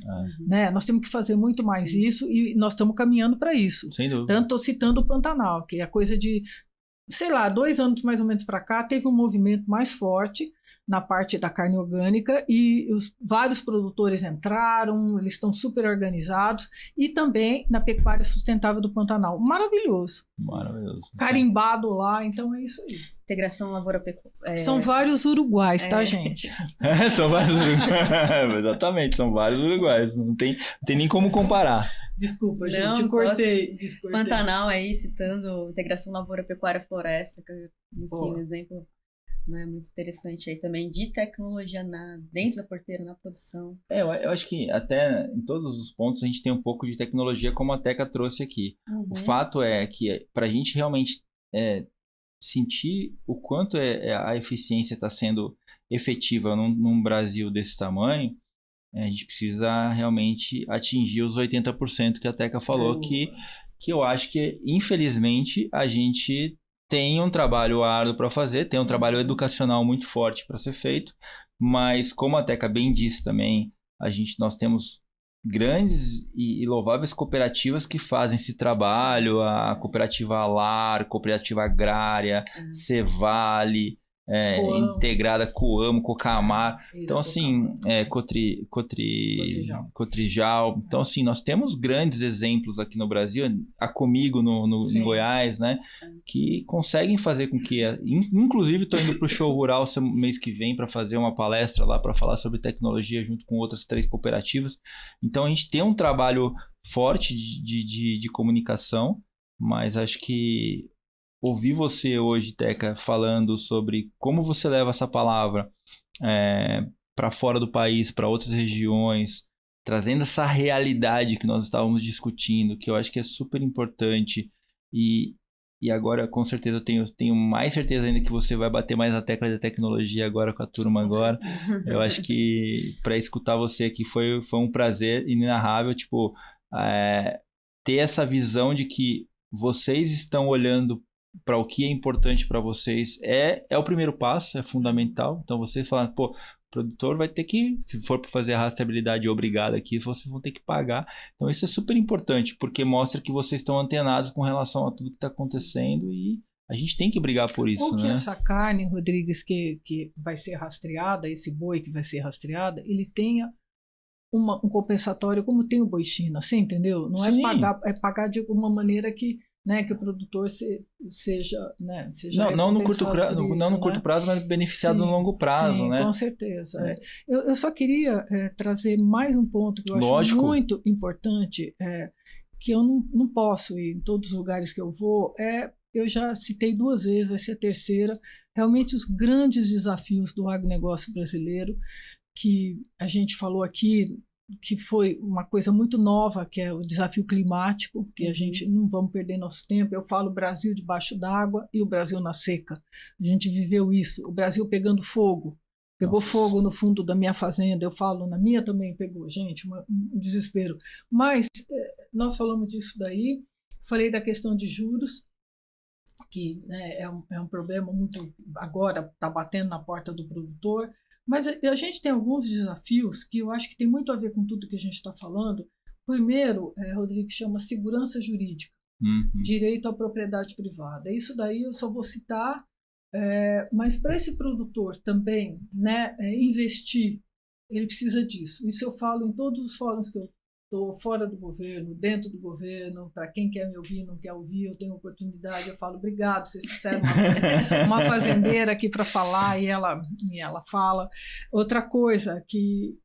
Né? Nós temos que fazer muito mais isso, e nós estamos caminhando para isso. Sem dúvida. Tanto estou citando o Pantanal, que é a coisa de, sei lá, 2 anos mais ou menos para cá, teve um movimento mais forte na parte da carne orgânica e vários produtores entraram, eles estão super organizados, e também na pecuária sustentável do Pantanal. Maravilhoso. Maravilhoso. Carimbado lá, então é isso aí. Integração lavoura-pecuária. São vários uruguais, tá, gente? São vários uruguais. Exatamente, são vários uruguais. Não tem nem como comparar. Desculpa, gente, te cortei. Pantanal aí, citando integração lavoura-pecuária-floresta, que enfim, um exemplo, né, muito interessante aí também de tecnologia dentro da porteira, na produção. Eu acho que até em todos os pontos a gente tem um pouco de tecnologia, como a Teca trouxe aqui. O fato é que para a gente realmente sentir o quanto a eficiência está sendo efetiva num Brasil desse tamanho, a gente precisa realmente atingir os 80% que a Teca falou, que eu acho que, infelizmente, a gente tem um trabalho árduo para fazer, tem um trabalho educacional muito forte para ser feito, mas, como a Teca bem disse também, nós temos grandes e louváveis cooperativas que fazem esse trabalho, a Cooperativa Alar, Cooperativa Agrária, Cevale, integrada Coamo, Cocamar, então assim, Cotrijal. Então assim, nós temos grandes exemplos aqui no Brasil, a Comigo em Goiás, né, que conseguem fazer com que, inclusive estou indo para o Show Rural mês que vem para fazer uma palestra lá para falar sobre tecnologia junto com outras 3 cooperativas. Então a gente tem um trabalho forte de comunicação, mas acho que ouvir você hoje, Teca, falando sobre como você leva essa palavra para fora do país, para outras regiões, trazendo essa realidade que nós estávamos discutindo, que eu acho que é super importante, e E agora, com certeza, eu tenho mais certeza ainda que você vai bater mais na tecla da tecnologia agora com a turma agora. Eu acho que para escutar você aqui foi um prazer inenarrável, tipo, ter essa visão de que vocês estão olhando para o que é importante para vocês é o primeiro passo, é fundamental. Então, vocês falam, pô, o produtor vai ter que, se for para fazer a rastreabilidade obrigada aqui, vocês vão ter que pagar. Então isso é super importante, porque mostra que vocês estão antenados com relação a tudo que está acontecendo e a gente tem que brigar por isso, Ou que né? essa carne, Rodrigues, que vai ser rastreada, esse boi que vai ser rastreado, ele tenha um compensatório como tem o boi China, você entendeu? Não Sim. é pagar de alguma maneira que o produtor seja não no curto prazo, mas beneficiado no longo prazo, sim, né? Com certeza. Eu só queria trazer mais um ponto que eu acho muito importante, que eu não posso ir em todos os lugares que eu vou. Eu já citei 2 vezes, vai ser a terceira. Realmente os grandes desafios do agronegócio brasileiro, que a gente falou aqui, que foi uma coisa muito nova, que é o desafio climático, que a gente não vamos perder nosso tempo. Eu falo Brasil debaixo d'água e o Brasil na seca. A gente viveu isso. O Brasil pegando fogo. Pegou fogo no fundo da minha fazenda. Eu falo, na minha também pegou. Gente, um desespero. Mas nós falamos disso daí. Falei da questão de juros, que é um problema muito... Agora está batendo na porta do produtor. Mas a gente tem alguns desafios que eu acho que tem muito a ver com tudo que a gente está falando. Primeiro, Rodrigo, chama segurança jurídica, direito à propriedade privada. Isso daí eu só vou citar, mas para esse produtor também investir, ele precisa disso. Isso eu falo em todos os fóruns que eu estou, fora do governo, dentro do governo. Para quem quer me ouvir, não quer ouvir, eu tenho oportunidade, eu falo, obrigado, vocês trouxeram uma fazendeira aqui para falar, e ela fala. Outra coisa que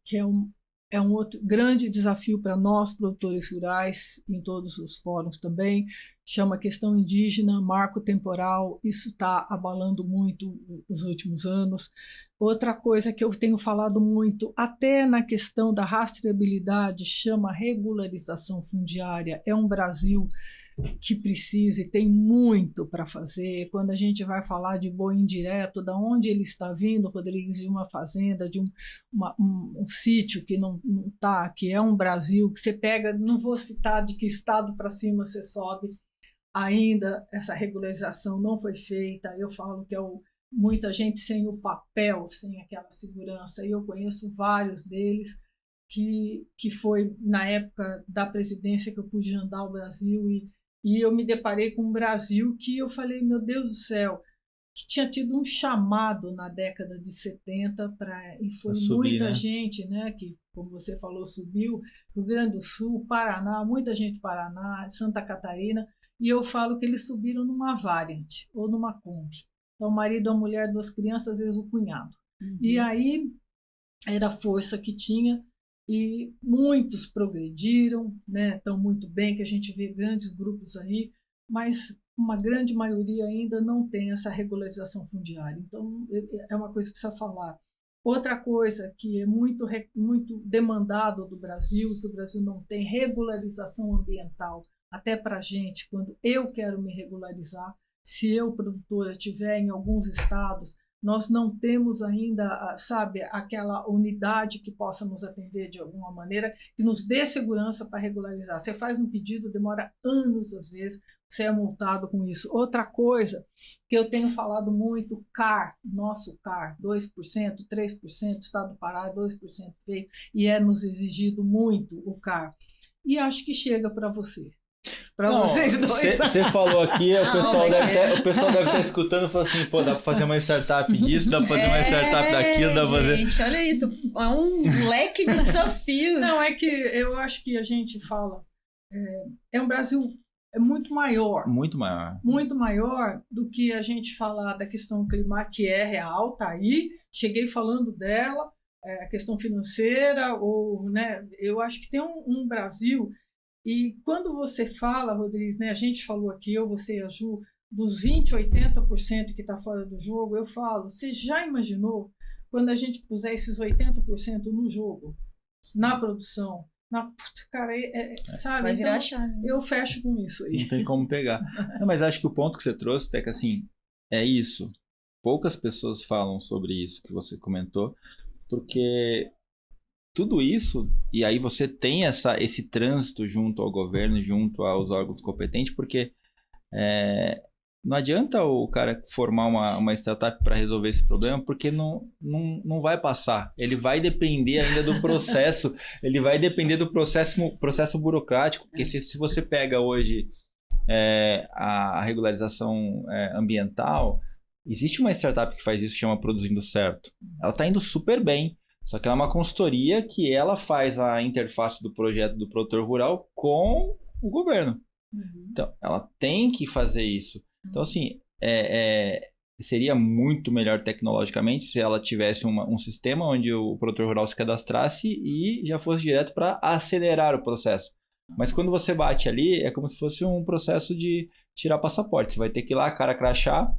é um outro grande desafio para nós, produtores rurais, em todos os fóruns também, chama questão indígena, marco temporal. Isso está abalando muito os últimos anos. Outra coisa que eu tenho falado muito, até na questão da rastreabilidade, chama regularização fundiária. É um Brasil que precisa e tem muito para fazer. Quando a gente vai falar de boi indireto, da onde ele está vindo, Rodrigues, de uma fazenda, de um sítio que não está, que é um Brasil, que você pega, não vou citar de que estado para cima você sobe, ainda essa regularização não foi feita. Eu falo que muita gente sem o papel, sem aquela segurança, e eu conheço vários deles que foi na época da presidência que eu pude andar o Brasil, e eu me deparei com um Brasil que eu falei, meu Deus do céu, que tinha tido um chamado na década de 70 e foi subir, muita gente, que, como você falou, subiu, Rio Grande do Sul, Paraná, muita gente do Paraná, Santa Catarina, e eu falo que eles subiram numa Variant ou numa Kombi. Então, o marido, a mulher, 2 crianças, às vezes o cunhado. E aí, era a força que tinha, e muitos progrediram, estão muito bem, que a gente vê grandes grupos aí, mas uma grande maioria ainda não tem essa regularização fundiária. Então, é uma coisa que precisa falar. Outra coisa que é muito demandado do Brasil, que o Brasil não tem, regularização ambiental. Até para a gente, quando eu quero me regularizar, se eu, produtora, estiver em alguns estados, nós não temos ainda, aquela unidade que possa nos atender de alguma maneira, que nos dê segurança para regularizar. Você faz um pedido, demora anos, às vezes, você é multado com isso. Outra coisa que eu tenho falado muito, nosso CAR, 2%, 3%, Estado do Pará, 2% feito, e é nos exigido muito o CAR. E acho que chega para você. Para vocês dois. Você falou aqui, o pessoal deve estar escutando e falou assim, pô, dá para fazer uma startup disso, dá para fazer uma startup daquilo, dá para fazer... Gente, olha isso, é um leque de desafios. Não, é que eu acho que a gente fala, é um Brasil muito maior. Muito maior. Muito maior do que a gente falar da questão climática, que é real, tá aí, cheguei falando dela, a questão financeira, eu acho que tem um Brasil... E quando você fala, Rodrigues, a gente falou aqui, você e a Ju, dos 20%, 80% que está fora do jogo, eu falo, você já imaginou quando a gente puser esses 80% no jogo, na produção, Puta, cara, sabe? Vai virar então, chave. Eu fecho com isso aí. Não tem como pegar. Não, mas acho que o ponto que você trouxe, Teca, assim, é isso. Poucas pessoas falam sobre isso que você comentou, porque tudo isso, e aí você tem esse trânsito junto ao governo, junto aos órgãos competentes, porque não adianta o cara formar uma startup para resolver esse problema, porque não vai passar. Ele vai depender ainda do processo, ele vai depender do processo burocrático, porque se você pega hoje a regularização ambiental, existe uma startup que faz isso, chama Produzindo Certo. Ela está indo super bem, só que ela é uma consultoria que ela faz a interface do projeto do produtor rural com o governo. Então, ela tem que fazer isso. Então, assim, seria muito melhor tecnologicamente se ela tivesse um sistema onde o produtor rural se cadastrasse e já fosse direto para acelerar o processo. Mas quando você bate ali, é como se fosse um processo de tirar passaporte. Você vai ter que ir lá, cara crachá,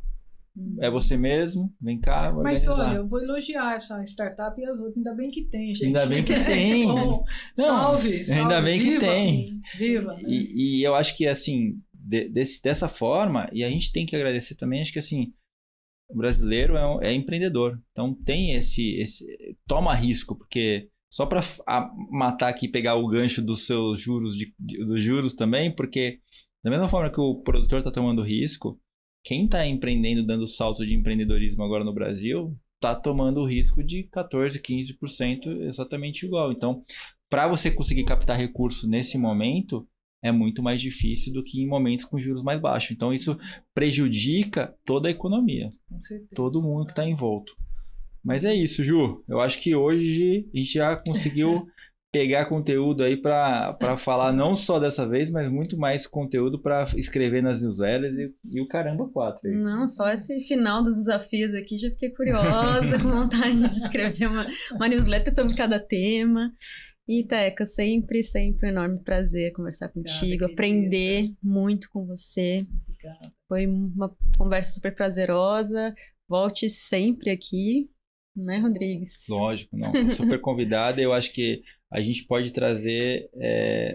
é você mesmo, vem cá, vai Mas organizar. olha, eu vou elogiar essa startup e as outras, ainda bem que tem, gente. Ainda bem que tem. Bom, salve, ainda bem que viva, tem. Viva, né? E eu acho que, assim, dessa forma, e a gente tem que agradecer também, acho que, assim, o brasileiro é empreendedor. Então, tem esse toma risco, porque só para matar aqui, pegar o gancho dos seus juros, dos juros também, porque da mesma forma que o produtor está tomando risco, quem está empreendendo, dando salto de empreendedorismo agora no Brasil, está tomando o risco de 14%, 15% exatamente igual. Então, para você conseguir captar recurso nesse momento, é muito mais difícil do que em momentos com juros mais baixos. Então, isso prejudica toda a economia. Com certeza. Todo mundo que está envolto. Mas é isso, Ju. Eu acho que hoje a gente já conseguiu pegar conteúdo aí para falar não só dessa vez, mas muito mais conteúdo para escrever nas newsletters e o caramba 4 aí. Não, só esse final dos desafios aqui, já fiquei curiosa, com vontade de escrever uma newsletter sobre cada tema. E, Teca, sempre um enorme prazer conversar contigo, aprender muito com você. Obrigada. Foi uma conversa super prazerosa. Volte sempre aqui, né, Rodrigues? Lógico, não. Super convidada. Eu acho que a gente pode trazer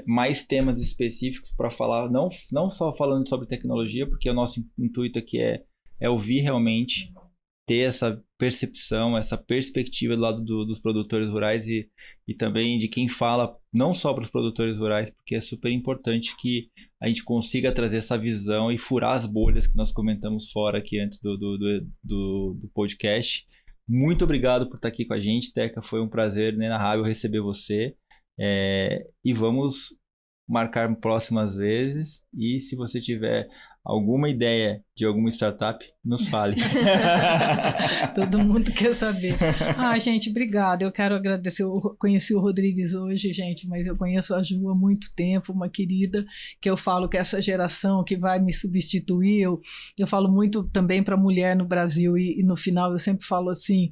mais temas específicos para falar, não só falando sobre tecnologia, porque o nosso intuito aqui é ouvir realmente, ter essa percepção, essa perspectiva do lado dos produtores rurais e também de quem fala, não só para os produtores rurais, porque é super importante que a gente consiga trazer essa visão e furar as bolhas que nós comentamos fora aqui antes do podcast. Muito obrigado por estar aqui com a gente, Teca. Foi um prazer inenarrável receber você. E vamos marcar próximas vezes. E se você tiver alguma ideia de alguma startup, nos fale. Todo mundo quer saber. Gente, obrigada. Eu quero agradecer. Eu conheci o Rodrigues hoje, gente, mas eu conheço a Ju há muito tempo, uma querida, que eu falo que essa geração que vai me substituir, eu falo muito também para mulher no Brasil e no final eu sempre falo assim,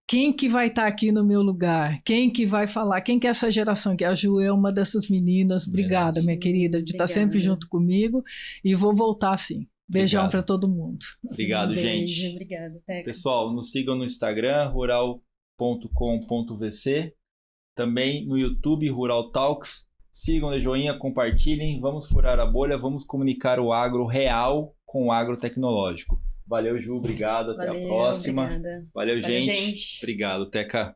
quem que vai estar aqui no meu lugar? Quem que vai falar? Quem que é essa geração? Que a Ju é uma dessas meninas. Obrigada, minha querida, de estar sempre junto comigo. E vou voltar sim. Beijão para todo mundo. Obrigado, gente. Beijo, obrigada, Teca. Pessoal, nos sigam no Instagram, rural.com.vc. Também no YouTube, Rural Talks. Sigam, dê joinha, compartilhem. Vamos furar a bolha, vamos comunicar o agro real com o agro tecnológico. Valeu, Ju. Obrigado. Até a próxima. Obrigada. Valeu, gente. Obrigado, Teca.